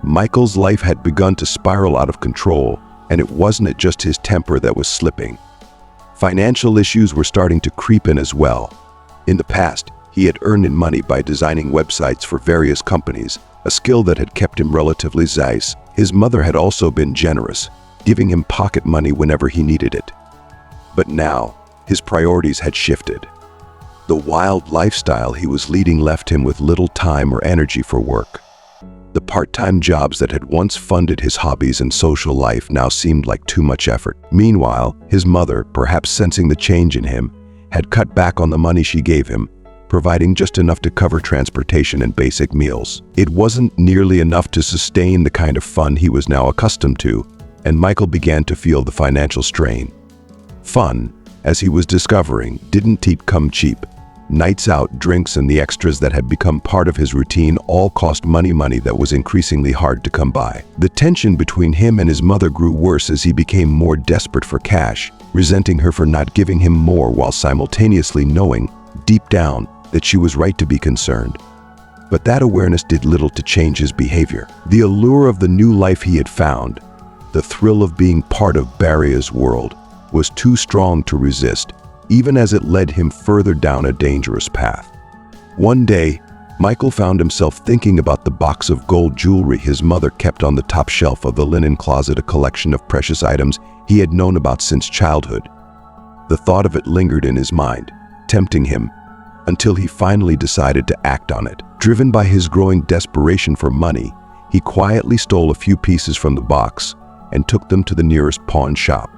Michael's life had begun to spiral out of control, and it wasn't just his temper that was slipping. Financial issues were starting to creep in as well. In the past, he had earned money by designing websites for various companies, a skill that had kept him relatively zen. His mother had also been generous, giving him pocket money whenever he needed it. But now, his priorities had shifted. The wild lifestyle he was leading left him with little time or energy for work. The part-time jobs that had once funded his hobbies and social life now seemed like too much effort. Meanwhile, his mother, perhaps sensing the change in him, had cut back on the money she gave him, providing just enough to cover transportation and basic meals. It wasn't nearly enough to sustain the kind of fun he was now accustomed to, and Michael began to feel the financial strain. Fun, as he was discovering, didn't come cheap. Nights out, drinks, and the extras that had become part of his routine all cost money that was increasingly hard to come by. The tension between him and his mother grew worse as he became more desperate for cash, resenting her for not giving him more while simultaneously knowing, deep down, that she was right to be concerned. But that awareness did little to change his behavior. The allure of the new life he had found, the thrill of being part of Barry's world, was too strong to resist, even as it led him further down a dangerous path. One day, Michael found himself thinking about the box of gold jewelry his mother kept on the top shelf of the linen closet, a collection of precious items he had known about since childhood. The thought of it lingered in his mind, tempting him, until he finally decided to act on it. Driven by his growing desperation for money, he quietly stole a few pieces from the box and took them to the nearest pawn shop.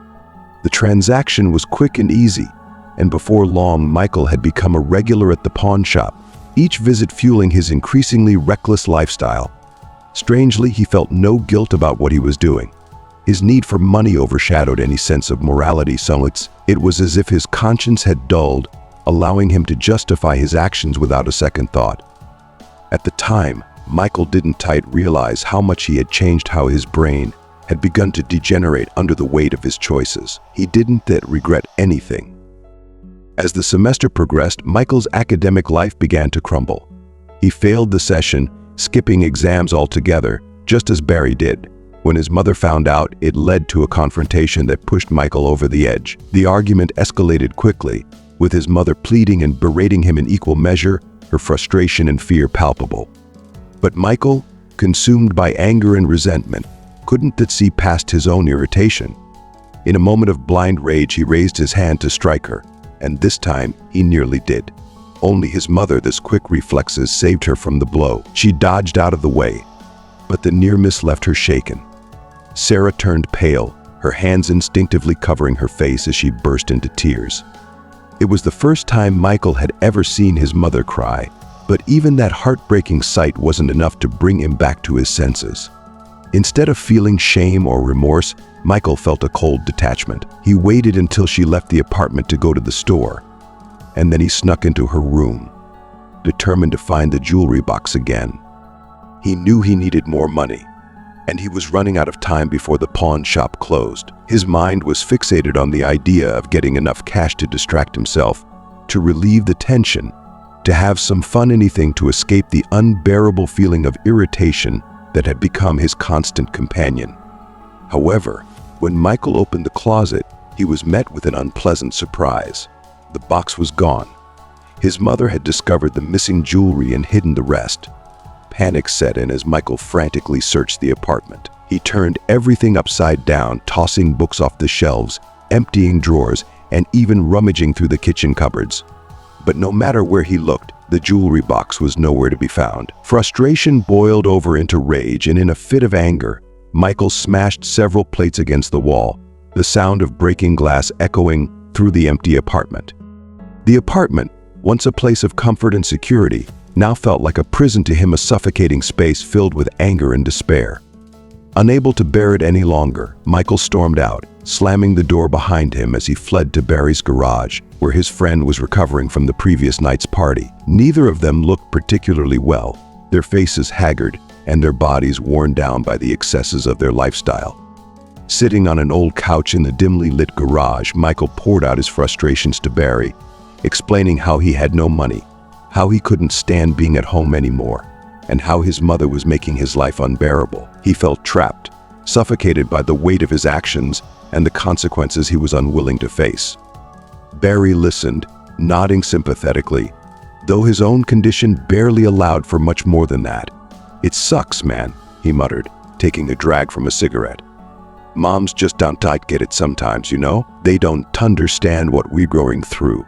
The transaction was quick and easy, and before long Michael had become a regular at the pawn shop, each visit fueling his increasingly reckless lifestyle. Strangely, he felt no guilt about what he was doing. His need for money overshadowed any sense of morality, so it was as if his conscience had dulled, allowing him to justify his actions without a second thought. At the time, Michael didn't realize how much he had changed, how his brain had begun to degenerate under the weight of his choices. He didn't regret anything. As the semester progressed, Michael's academic life began to crumble. He failed the session, skipping exams altogether, just as Barry did. When his mother found out, it led to a confrontation that pushed Michael over the edge. The argument escalated quickly, with his mother pleading and berating him in equal measure, her frustration and fear palpable. But Michael, consumed by anger and resentment, couldn't see past his own irritation. In a moment of blind rage, he raised his hand to strike her, and this time he nearly did. Only his mother's quick reflexes saved her from the blow. She dodged out of the way, but the near miss left her shaken. Sarah turned pale, her hands instinctively covering her face as she burst into tears. It was the first time Michael had ever seen his mother cry, but even that heartbreaking sight wasn't enough to bring him back to his senses. Instead of feeling shame or remorse, Michael felt a cold detachment. He waited until she left the apartment to go to the store, and then he snuck into her room, determined to find the jewelry box again. He knew he needed more money, and he was running out of time before the pawn shop closed. His mind was fixated on the idea of getting enough cash to distract himself, to relieve the tension, to have some fun, anything to escape the unbearable feeling of irritation that had become his constant companion. However, when Michael opened the closet, he was met with an unpleasant surprise. The box was gone. His mother had discovered the missing jewelry and hidden the rest. Panic set in as Michael frantically searched the apartment. He turned everything upside down, tossing books off the shelves, emptying drawers, and even rummaging through the kitchen cupboards. But no matter where he looked, the jewelry box was nowhere to be found. Frustration boiled over into rage, and in a fit of anger, Michael smashed several plates against the wall, the sound of breaking glass echoing through the empty apartment. The apartment, once a place of comfort and security, now felt like a prison to him, a suffocating space filled with anger and despair. Unable to bear it any longer, Michael stormed out, slamming the door behind him as he fled to Barry's garage, where his friend was recovering from the previous night's party. Neither of them looked particularly well, their faces haggard and their bodies worn down by the excesses of their lifestyle. Sitting on an old couch in the dimly lit garage, Michael poured out his frustrations to Barry, explaining how he had no money, how he couldn't stand being at home anymore, and how his mother was making his life unbearable. He felt trapped, suffocated by the weight of his actions and the consequences he was unwilling to face. Barry listened, nodding sympathetically, though his own condition barely allowed for much more than that. "It sucks, man," he muttered, taking a drag from a cigarette. "Moms just don't get it sometimes, you know? They don't understand what we're going through."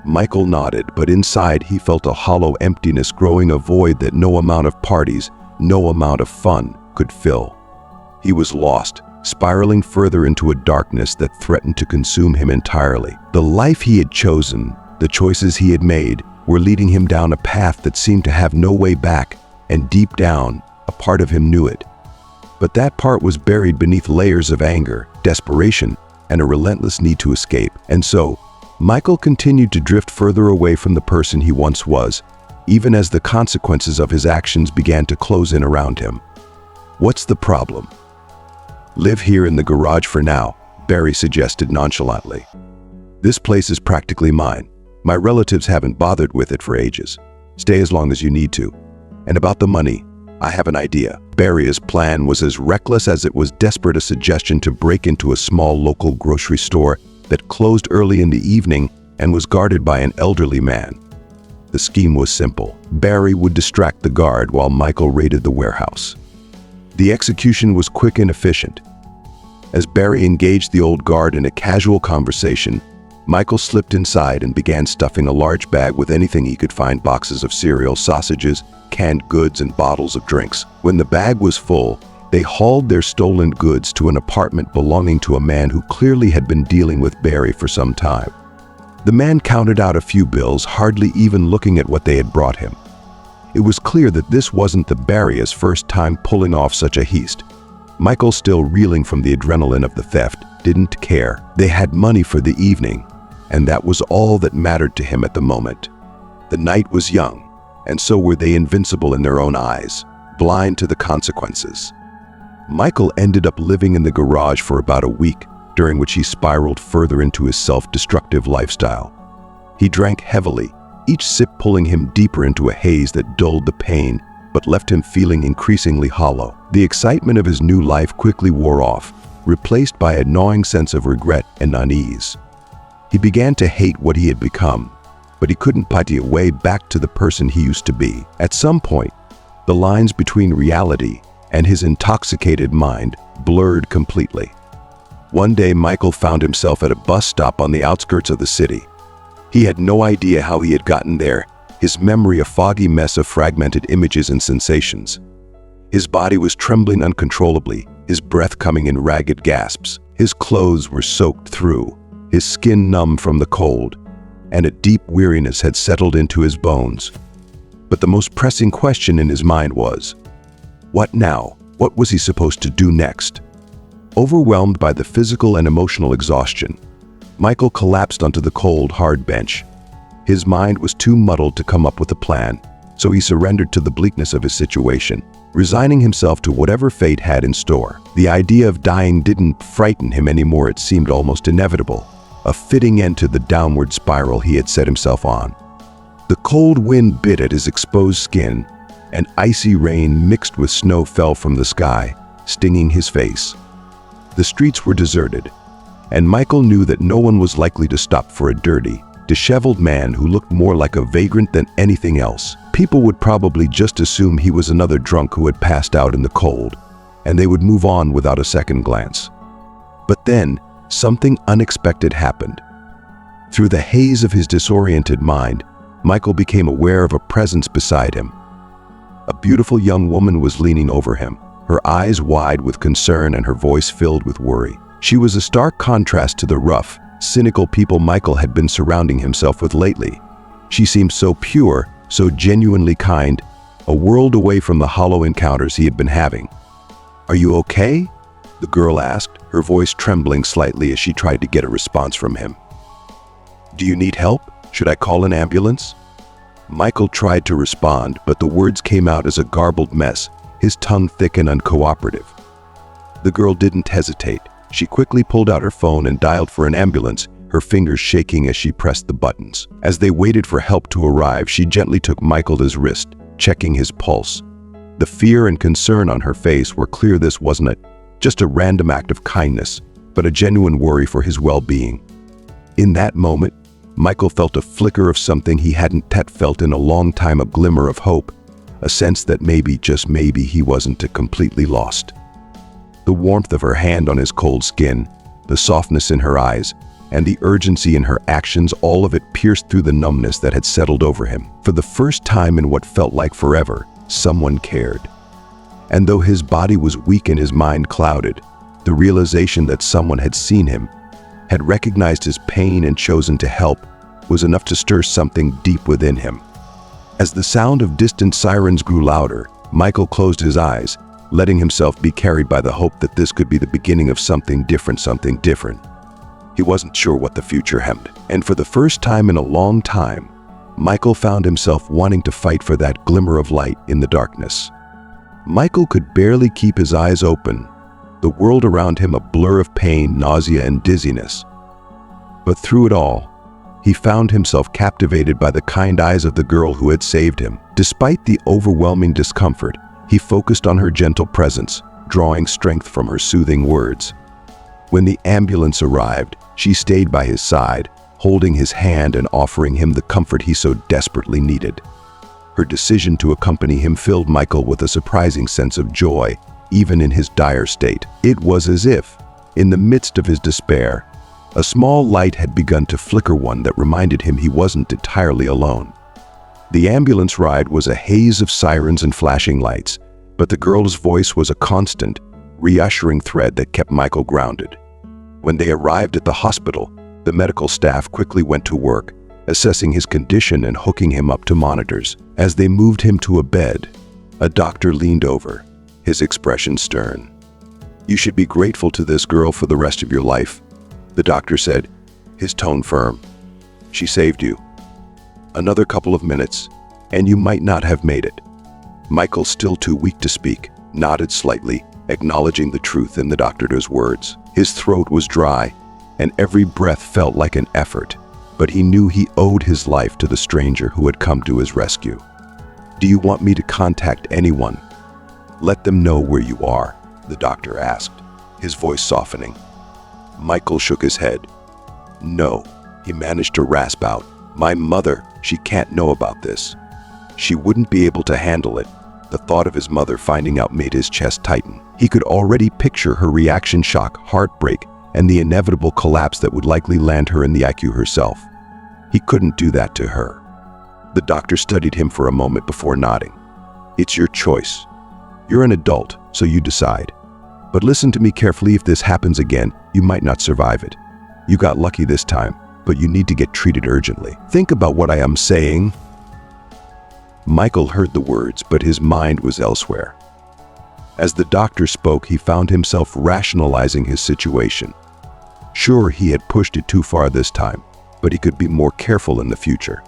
Michael nodded, but inside he felt a hollow emptiness growing, a void that no amount of parties, no amount of fun could fill. He was lost, spiraling further into a darkness that threatened to consume him entirely. The life he had chosen, the choices he had made, were leading him down a path that seemed to have no way back, and deep down, a part of him knew it. But that part was buried beneath layers of anger, desperation, and a relentless need to escape. And so, Michael continued to drift further away from the person he once was, even as the consequences of his actions began to close in around him. "What's the problem?" "Live here in the garage for now," Barry suggested nonchalantly. "This place is practically mine. My relatives haven't bothered with it for ages. Stay as long as you need to. And about the money, I have an idea." Barry's plan was as reckless as it was desperate, a suggestion to break into a small local grocery store that closed early in the evening and was guarded by an elderly man. The scheme was simple. Barry would distract the guard while Michael raided the warehouse. The execution was quick and efficient. As Barry engaged the old guard in a casual conversation, Michael slipped inside and began stuffing a large bag with anything he could find: boxes of cereal, sausages, canned goods, and bottles of drinks. When the bag was full, they hauled their stolen goods to an apartment belonging to a man who clearly had been dealing with Barry for some time. The man counted out a few bills, hardly even looking at what they had brought him. It was clear that this wasn't the Barry's first time pulling off such a heist. Michael, still reeling from the adrenaline of the theft, didn't care. They had money for the evening, and that was all that mattered to him at the moment. The night was young, and so were they, invincible in their own eyes, blind to the consequences. Michael ended up living in the garage for about a week, during which he spiraled further into his self-destructive lifestyle. He drank heavily, each sip pulling him deeper into a haze that dulled the pain but left him feeling increasingly hollow. The excitement of his new life quickly wore off, replaced by a gnawing sense of regret and unease. He began to hate what he had become, but he couldn't put a way back to the person he used to be. At some point, the lines between reality and his intoxicated mind blurred completely. One day, Michael found himself at a bus stop on the outskirts of the city. He had no idea how he had gotten there, his memory a foggy mess of fragmented images and sensations. His body was trembling uncontrollably, his breath coming in ragged gasps. His clothes were soaked through, his skin numb from the cold, and a deep weariness had settled into his bones. But the most pressing question in his mind was, what now? What was he supposed to do next? Overwhelmed by the physical and emotional exhaustion, Michael collapsed onto the cold, hard bench. His mind was too muddled to come up with a plan, so he surrendered to the bleakness of his situation, resigning himself to whatever fate had in store. The idea of dying didn't frighten him anymore. It seemed almost inevitable, a fitting end to the downward spiral he had set himself on. The cold wind bit at his exposed skin, and icy rain mixed with snow fell from the sky, stinging his face. The streets were deserted, and Michael knew that no one was likely to stop for a dirty, disheveled man who looked more like a vagrant than anything else. People would probably just assume he was another drunk who had passed out in the cold, and they would move on without a second glance. But then, something unexpected happened. Through the haze of his disoriented mind, Michael became aware of a presence beside him. A beautiful young woman was leaning over him, her eyes wide with concern and her voice filled with worry. She was a stark contrast to the rough, cynical people Michael had been surrounding himself with lately. She seemed so pure, so genuinely kind, a world away from the hollow encounters he had been having. "Are you okay?" the girl asked, her voice trembling slightly as she tried to get a response from him. "Do you need help? Should I call an ambulance?" Michael tried to respond, but the words came out as a garbled mess, his tongue thick and uncooperative. The girl didn't hesitate. She quickly pulled out her phone and dialed for an ambulance, her fingers shaking as she pressed the buttons. As they waited for help to arrive, she gently took Michael's wrist, checking his pulse. The fear and concern on her face were clear. This wasn't just a random act of kindness, but a genuine worry for his well-being. In that moment, Michael felt a flicker of something he hadn't felt in a long time, a glimmer of hope, a sense that maybe, just maybe, he wasn't completely lost. The warmth of her hand on his cold skin, the softness in her eyes, and the urgency in her actions, all of it pierced through the numbness that had settled over him. For the first time in what felt like forever, someone cared. And though his body was weak and his mind clouded, the realization that someone had seen him, had recognized his pain and chosen to help, was enough to stir something deep within him. As the sound of distant sirens grew louder, Michael closed his eyes, letting himself be carried by the hope that this could be the beginning of something different. He wasn't sure what the future held, and for the first time in a long time, Michael found himself wanting to fight for that glimmer of light in the darkness. Michael could barely keep his eyes open, the world around him a blur of pain, nausea, and dizziness. But through it all, he found himself captivated by the kind eyes of the girl who had saved him. Despite the overwhelming discomfort, he focused on her gentle presence, drawing strength from her soothing words. When the ambulance arrived, she stayed by his side, holding his hand and offering him the comfort he so desperately needed. Her decision to accompany him filled Michael with a surprising sense of joy, even in his dire state. It was as if, in the midst of his despair, a small light had begun to flicker, one that reminded him he wasn't entirely alone. The ambulance ride was a haze of sirens and flashing lights, but the girl's voice was a constant, reassuring thread that kept Michael grounded. When they arrived at the hospital, the medical staff quickly went to work, assessing his condition and hooking him up to monitors. As they moved him to a bed, a doctor leaned over, his expression stern. "You should be grateful to this girl for the rest of your life," the doctor said, his tone firm. She saved you. Another couple of minutes, and you might not have made it. Michael, still too weak to speak, nodded slightly, acknowledging the truth in the doctor's words. His throat was dry, and every breath felt like an effort, but he knew he owed his life to the stranger who had come to his rescue. Do you want me to contact anyone? Let them know where you are, the doctor asked, his voice softening. Michael shook his head. No, he managed to rasp out. My mother, she can't know about this. She wouldn't be able to handle it. The thought of his mother finding out made his chest tighten. He could already picture her reaction, shock, heartbreak, and the inevitable collapse that would likely land her in the ICU herself. He couldn't do that to her. The doctor studied him for a moment before nodding. It's your choice. You're an adult, so you decide. But listen to me carefully. If this happens again, you might not survive it. You got lucky this time, but you need to get treated urgently. Think about what I am saying. Michael heard the words, but his mind was elsewhere. As the doctor spoke, he found himself rationalizing his situation. Sure, he had pushed it too far this time, but he could be more careful in the future.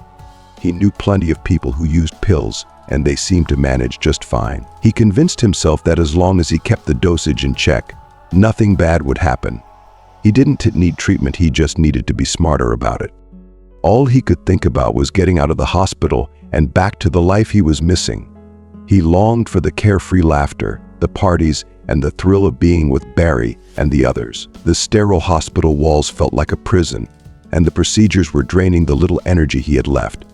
He knew plenty of people who used pills, and they seemed to manage just fine. He convinced himself that as long as he kept the dosage in check, nothing bad would happen. He didn't need treatment, he just needed to be smarter about it. All he could think about was getting out of the hospital and back to the life he was missing. He longed for the carefree laughter, the parties, and the thrill of being with Barry and the others. The sterile hospital walls felt like a prison, and the procedures were draining the little energy he had left.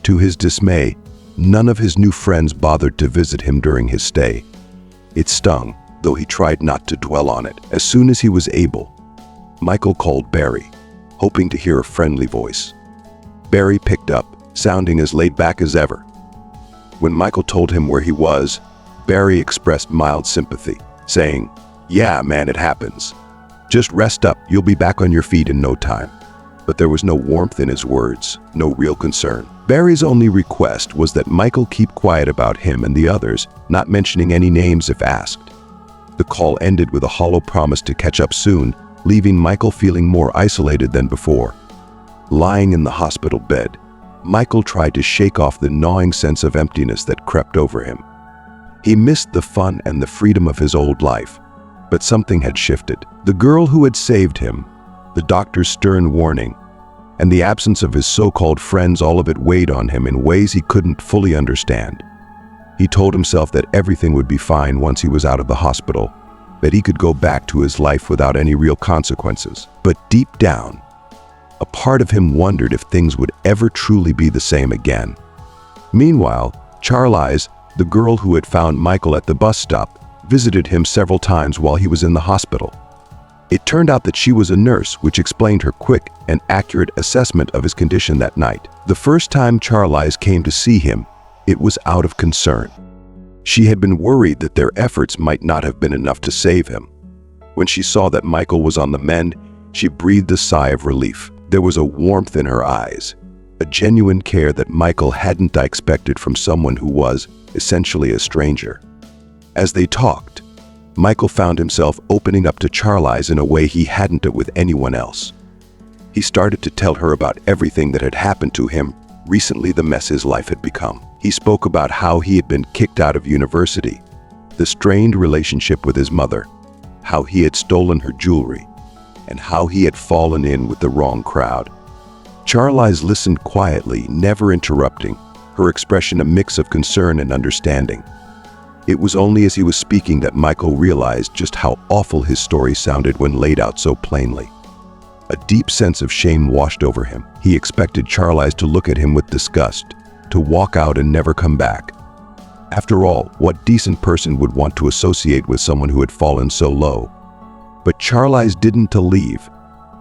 To his dismay, none of his new friends bothered to visit him during his stay. It stung, though he tried not to dwell on it. As soon as he was able, Michael called Barry, hoping to hear a friendly voice. Barry picked up, sounding as laid back as ever. When Michael told him where he was, Barry expressed mild sympathy, saying, "Yeah, man, it happens. Just rest up, you'll be back on your feet in no time." But there was no warmth in his words, no real concern. Barry's only request was that Michael keep quiet about him and the others, not mentioning any names if asked. The call ended with a hollow promise to catch up soon, leaving Michael feeling more isolated than before. Lying in the hospital bed, Michael tried to shake off the gnawing sense of emptiness that crept over him. He missed the fun and the freedom of his old life, but something had shifted. The girl who had saved him, the doctor's stern warning, and the absence of his so-called friends, all of it weighed on him in ways he couldn't fully understand. He told himself that everything would be fine once he was out of the hospital, that he could go back to his life without any real consequences. But deep down, a part of him wondered if things would ever truly be the same again. Meanwhile, Charlize, the girl who had found Michael at the bus stop, visited him several times while he was in the hospital. It turned out that she was a nurse, which explained her quick and accurate assessment of his condition that night. The first time Charlize came to see him, it was out of concern. She had been worried that their efforts might not have been enough to save him. When she saw that Michael was on the mend, she breathed a sigh of relief. There was a warmth in her eyes, a genuine care that Michael hadn't expected from someone who was, essentially, a stranger. As they talked, Michael found himself opening up to Charlize in a way he hadn't with anyone else. He started to tell her about everything that had happened to him recently, the mess his life had become. He spoke about how he had been kicked out of university, the strained relationship with his mother, how he had stolen her jewelry, and how he had fallen in with the wrong crowd. Charlize listened quietly, never interrupting, her expression a mix of concern and understanding. It was only as he was speaking that Michael realized just how awful his story sounded when laid out so plainly. A deep sense of shame washed over him. He expected Charlize to look at him with disgust, to walk out and never come back. After all, what decent person would want to associate with someone who had fallen so low? But Charlize didn't leave.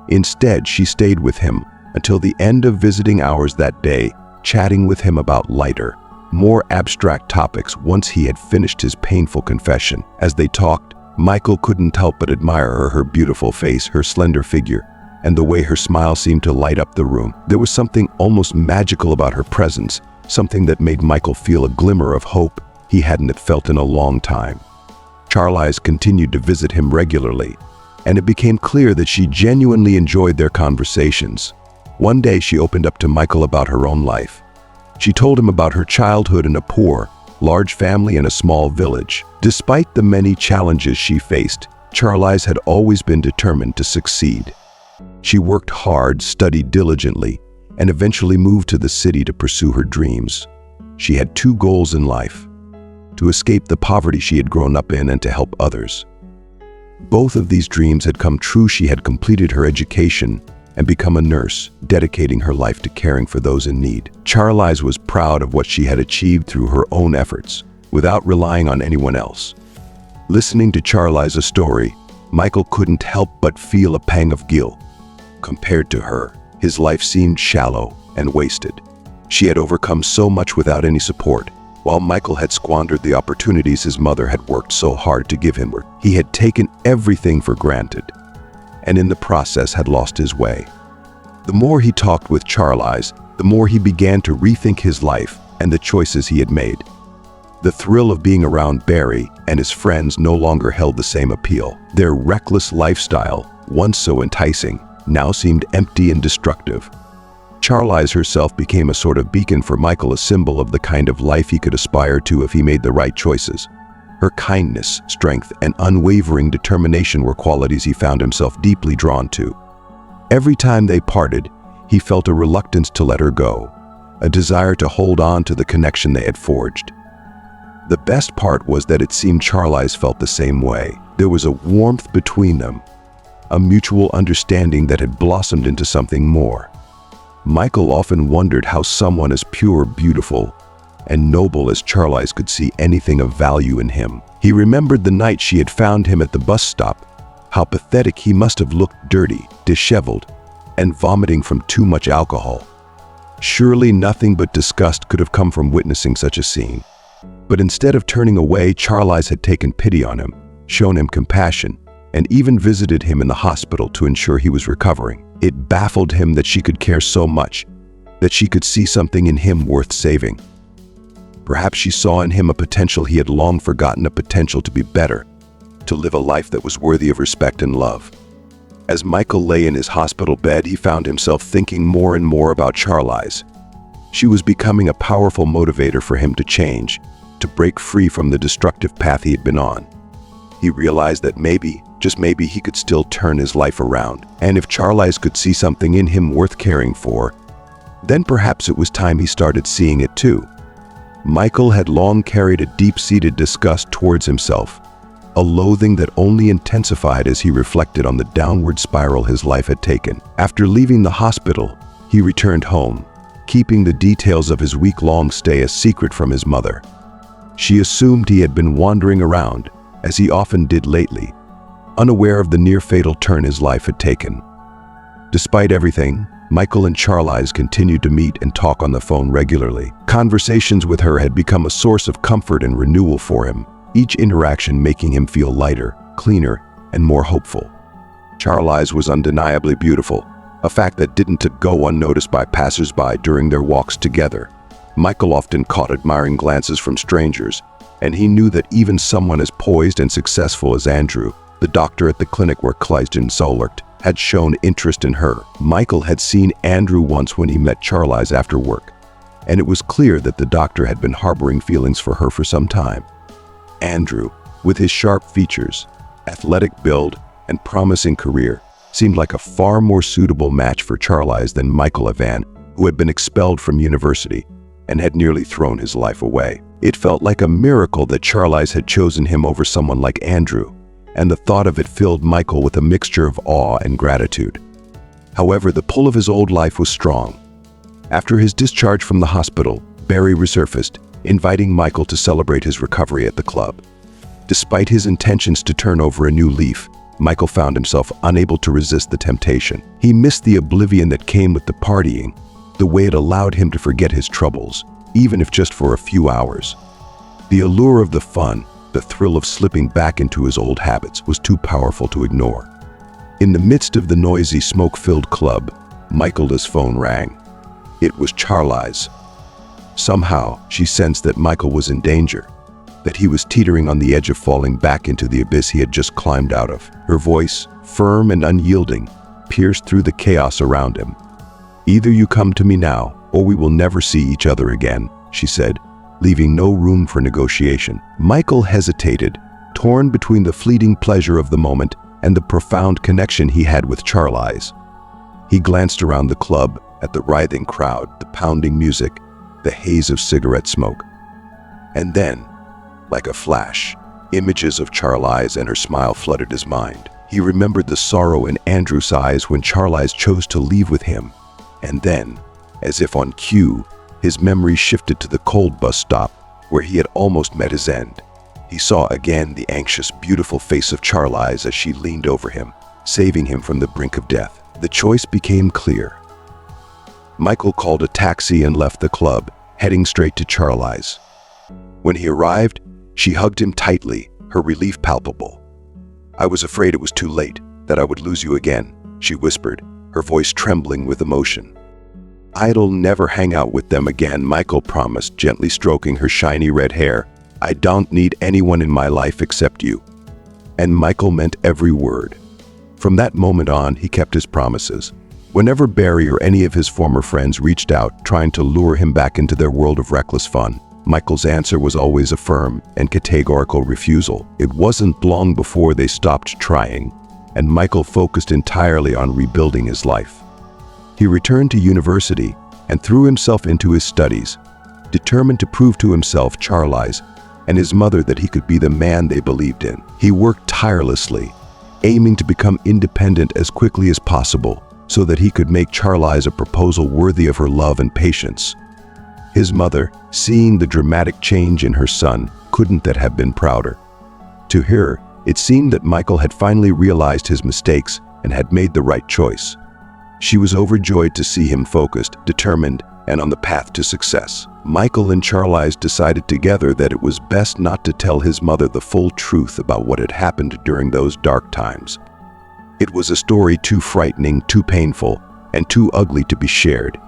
Instead, she stayed with him until the end of visiting hours that day, chatting with him about lighter, more abstract topics once he had finished his painful confession. As they talked, Michael couldn't help but admire her beautiful face, her slender figure, and the way her smile seemed to light up the room. There was something almost magical about her presence, something that made Michael feel a glimmer of hope he hadn't felt in a long time. Charlize continued to visit him regularly, and it became clear that she genuinely enjoyed their conversations. One day she opened up to Michael about her own life. She told him about her childhood in a poor, large family in a small village. Despite the many challenges she faced, Charlize had always been determined to succeed. She worked hard, studied diligently, and eventually moved to the city to pursue her dreams. She had two goals in life: to escape the poverty she had grown up in and to help others. Both of these dreams had come true. She had completed her education and become a nurse, dedicating her life to caring for those in need. Charlize was proud of what she had achieved through her own efforts, without relying on anyone else. Listening to Charlize's story, Michael couldn't help but feel a pang of guilt. Compared to her, his life seemed shallow and wasted. She had overcome so much without any support, while Michael had squandered the opportunities his mother had worked so hard to give him. He had taken everything for granted, and in the process had lost his way. The more he talked with Charlize, the more he began to rethink his life and the choices he had made. The thrill of being around Barry and his friends no longer held the same appeal. Their reckless lifestyle, once so enticing, now seemed empty and destructive. Charlize herself became a sort of beacon for Michael, a symbol of the kind of life he could aspire to if he made the right choices. Her kindness, strength, and unwavering determination were qualities he found himself deeply drawn to. Every time they parted, he felt a reluctance to let her go, a desire to hold on to the connection they had forged. The best part was that it seemed Charlize felt the same way. There was a warmth between them, a mutual understanding that had blossomed into something more. Michael often wondered how someone as pure, beautiful, and noble as Charlize could see anything of value in him. He remembered the night she had found him at the bus stop, how pathetic he must have looked, dirty, disheveled, and vomiting from too much alcohol. Surely nothing but disgust could have come from witnessing such a scene. But instead of turning away, Charlize had taken pity on him, shown him compassion, and even visited him in the hospital to ensure he was recovering. It baffled him that she could care so much, that she could see something in him worth saving. Perhaps she saw in him a potential he had long forgotten, a potential to be better, to live a life that was worthy of respect and love. As Michael lay in his hospital bed, he found himself thinking more and more about Charlize. She was becoming a powerful motivator for him to change, to break free from the destructive path he had been on. He realized that maybe, just maybe, he could still turn his life around. And if Charlize could see something in him worth caring for, then perhaps it was time he started seeing it too. Michael had long carried a deep-seated disgust towards himself, a loathing that only intensified as he reflected on the downward spiral his life had taken. After leaving the hospital, he returned home, keeping the details of his week-long stay a secret from his mother. She assumed he had been wandering around, as he often did lately, unaware of the near-fatal turn his life had taken. Despite everything, Michael and Charlize continued to meet and talk on the phone regularly. Conversations with her had become a source of comfort and renewal for him, each interaction making him feel lighter, cleaner, and more hopeful. Charlize was undeniably beautiful, a fact that didn't go unnoticed by passers-by during their walks together. Michael often caught admiring glances from strangers, and he knew that even someone as poised and successful as Andrew, the doctor at the clinic where Charlize worked, had shown interest in her. Michael had seen Andrew once when he met Charlize after work, and it was clear that the doctor had been harboring feelings for her for some time. Andrew, with his sharp features, athletic build, and promising career, seemed like a far more suitable match for Charlize than Michael Evan, who had been expelled from university and had nearly thrown his life away. It felt like a miracle that Charlize had chosen him over someone like Andrew, and the thought of it filled Michael with a mixture of awe and gratitude. However, the pull of his old life was strong. After his discharge from the hospital, Barry resurfaced, inviting Michael to celebrate his recovery at the club. Despite his intentions to turn over a new leaf, Michael found himself unable to resist the temptation. He missed the oblivion that came with the partying, the way it allowed him to forget his troubles, even if just for a few hours. The allure of the fun, the thrill of slipping back into his old habits, was too powerful to ignore. In the midst of the noisy, smoke-filled club, Michael's phone rang. It was Charlize. Somehow, she sensed that Michael was in danger, that he was teetering on the edge of falling back into the abyss he had just climbed out of. Her voice, firm and unyielding, pierced through the chaos around him. "Either you come to me now, or we will never see each other again," she said, leaving no room for negotiation. Michael hesitated, torn between the fleeting pleasure of the moment and the profound connection he had with Charlize. He glanced around the club, at the writhing crowd, the pounding music, the haze of cigarette smoke. And then, like a flash, images of Charlize and her smile flooded his mind. He remembered the sorrow in Andrew's eyes when Charlize chose to leave with him. And then, as if on cue, his memory shifted to the cold bus stop where he had almost met his end. He saw again the anxious, beautiful face of Charlize as she leaned over him, saving him from the brink of death. The choice became clear. Michael called a taxi and left the club, heading straight to Charlize. When he arrived, she hugged him tightly, her relief palpable. "I was afraid it was too late, that I would lose you again," she whispered, her voice trembling with emotion. "I'll never hang out with them again," Michael promised, gently stroking her shiny red hair. "I don't need anyone in my life except you." And Michael meant every word. From that moment on, he kept his promises. Whenever Barry or any of his former friends reached out, trying to lure him back into their world of reckless fun, Michael's answer was always a firm and categorical refusal. It wasn't long before they stopped trying, and Michael focused entirely on rebuilding his life. He returned to university and threw himself into his studies, determined to prove to himself, Charlize, and his mother that he could be the man they believed in. He worked tirelessly, aiming to become independent as quickly as possible so that he could make Charlize a proposal worthy of her love and patience. His mother, seeing the dramatic change in her son, couldn't have been prouder. To her, it seemed that Michael had finally realized his mistakes and had made the right choice. She was overjoyed to see him focused, determined, and on the path to success. Michael and Charlize decided together that it was best not to tell his mother the full truth about what had happened during those dark times. It was a story too frightening, too painful, and too ugly to be shared.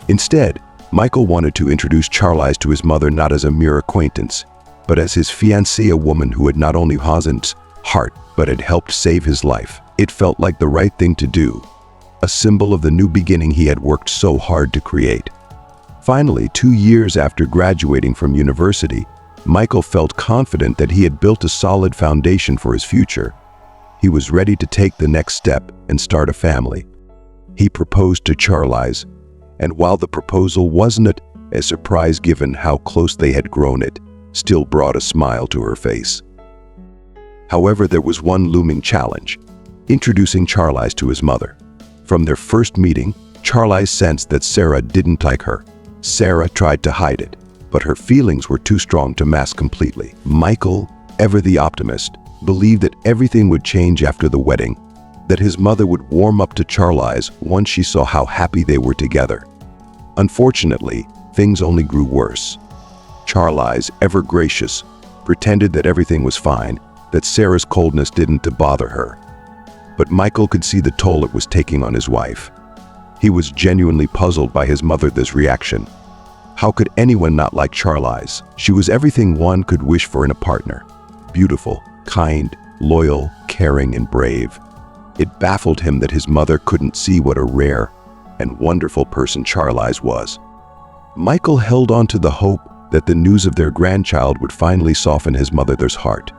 Instead, Michael wanted to introduce Charlize to his mother not as a mere acquaintance, but as his fiancée, a woman who had not only won his heart, but had helped save his life. It felt like the right thing to do, a symbol of the new beginning he had worked so hard to create. Finally, 2 years after graduating from university, Michael felt confident that he had built a solid foundation for his future. He was ready to take the next step and start a family. He proposed to Charlize, and while the proposal wasn't a surprise given how close they had grown, it still brought a smile to her face. However, there was one looming challenge: introducing Charlize to his mother. From their first meeting, Charlize sensed that Sarah didn't like her. Sarah tried to hide it, but her feelings were too strong to mask completely. Michael, ever the optimist, believed that everything would change after the wedding, that his mother would warm up to Charlize once she saw how happy they were together. Unfortunately, things only grew worse. Charlize, ever gracious, pretended that everything was fine, that Sarah's coldness didn't bother her. But Michael could see the toll it was taking on his wife. He was genuinely puzzled by his mother's reaction. How could anyone not like Charlize? She was everything one could wish for in a partner: beautiful, kind, loyal, caring, and brave. It baffled him that his mother couldn't see what a rare and wonderful person Charlize was. Michael held on to the hope that the news of their grandchild would finally soften his mother's heart.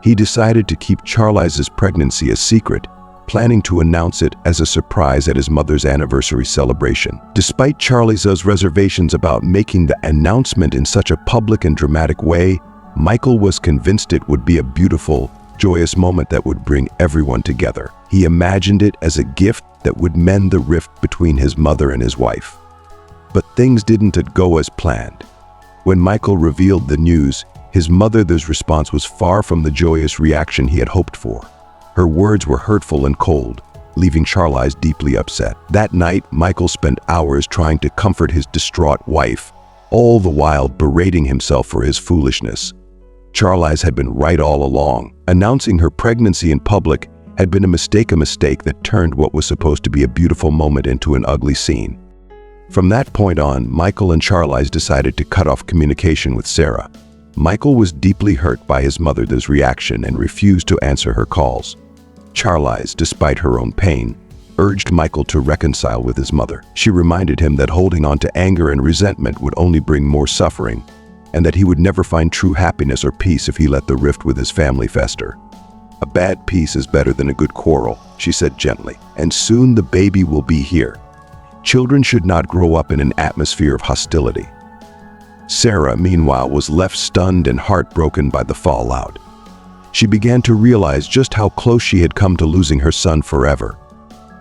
He decided to keep Charlize's pregnancy a secret, planning to announce it as a surprise at his mother's anniversary celebration. Despite Charlize's reservations about making the announcement in such a public and dramatic way, Michael was convinced it would be a beautiful, joyous moment that would bring everyone together. He imagined it as a gift that would mend the rift between his mother and his wife. But things didn't go as planned. When Michael revealed the news, his mother's response was far from the joyous reaction he had hoped for. Her words were hurtful and cold, leaving Charlize deeply upset. That night, Michael spent hours trying to comfort his distraught wife, all the while berating himself for his foolishness. Charlize had been right all along. Announcing her pregnancy in public had been a mistake that turned what was supposed to be a beautiful moment into an ugly scene. From that point on, Michael and Charlize decided to cut off communication with Sarah. Michael was deeply hurt by his mother's reaction and refused to answer her calls. Charlize, despite her own pain, urged Michael to reconcile with his mother. She reminded him that holding on to anger and resentment would only bring more suffering, and that he would never find true happiness or peace if he let the rift with his family fester. "A bad peace is better than a good quarrel," she said gently, "and soon the baby will be here. Children should not grow up in an atmosphere of hostility." Sarah, meanwhile, was left stunned and heartbroken by the fallout. She began to realize just how close she had come to losing her son forever.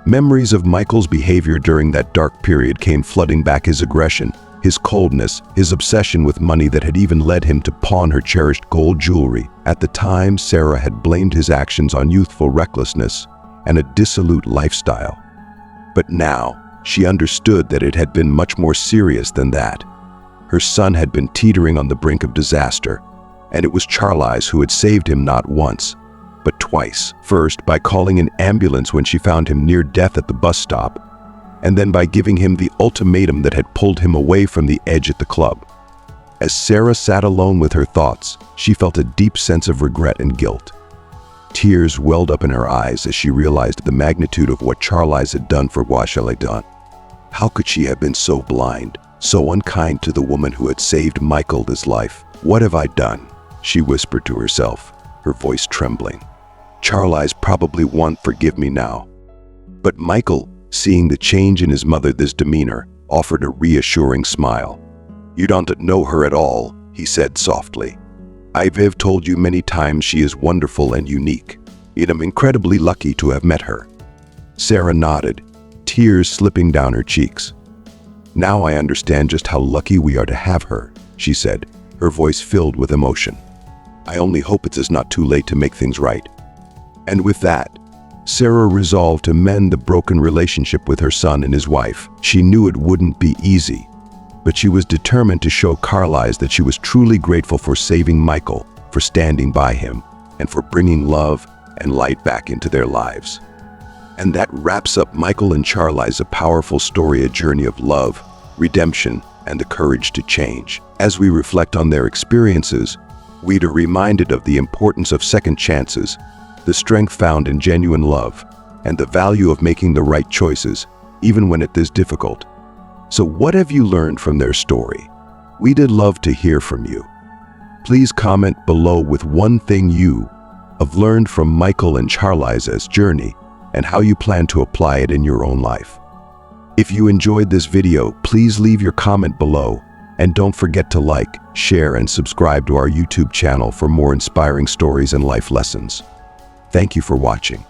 Memories of Michael's behavior during that dark period came flooding back: his aggression, his coldness, his obsession with money that had even led him to pawn her cherished gold jewelry. At the time, Sarah had blamed his actions on youthful recklessness and a dissolute lifestyle. But now, she understood that it had been much more serious than that. Her son had been teetering on the brink of disaster, and it was Charlize who had saved him not once, but twice. First, by calling an ambulance when she found him near death at the bus stop, and then by giving him the ultimatum that had pulled him away from the edge at the club. As Sarah sat alone with her thoughts, she felt a deep sense of regret and guilt. Tears welled up in her eyes as she realized the magnitude of what Charlize had done for Washaledon. How could she have been so blind, so unkind to the woman who had saved Michael's life? "What have I done?" she whispered to herself, her voice trembling. "Charlize probably won't forgive me now." But Michael, seeing the change in his mother's demeanor, offered a reassuring smile. "You don't know her at all," he said softly. "I've told you many times she is wonderful and unique. I'm incredibly lucky to have met her." Sarah nodded, tears slipping down her cheeks. "Now I understand just how lucky we are to have her," she said, her voice filled with emotion. "I only hope it is not too late to make things right." And with that, Sarah resolved to mend the broken relationship with her son and his wife. She knew it wouldn't be easy, but she was determined to show Charlize that she was truly grateful for saving Michael, for standing by him, and for bringing love and light back into their lives. And that wraps up Michael and Charlize, a powerful story, a journey of love, redemption, and the courage to change. As we reflect on their experiences, we are reminded of the importance of second chances, the strength found in genuine love, and the value of making the right choices, even when it is difficult. So what have you learned from their story? We'd love to hear from you. Please comment below with one thing you have learned from Michael and Charlize's journey and how you plan to apply it in your own life. If you enjoyed this video, please leave your comment below, and don't forget to like, share, and subscribe to our YouTube channel for more inspiring stories and life lessons. Thank you for watching.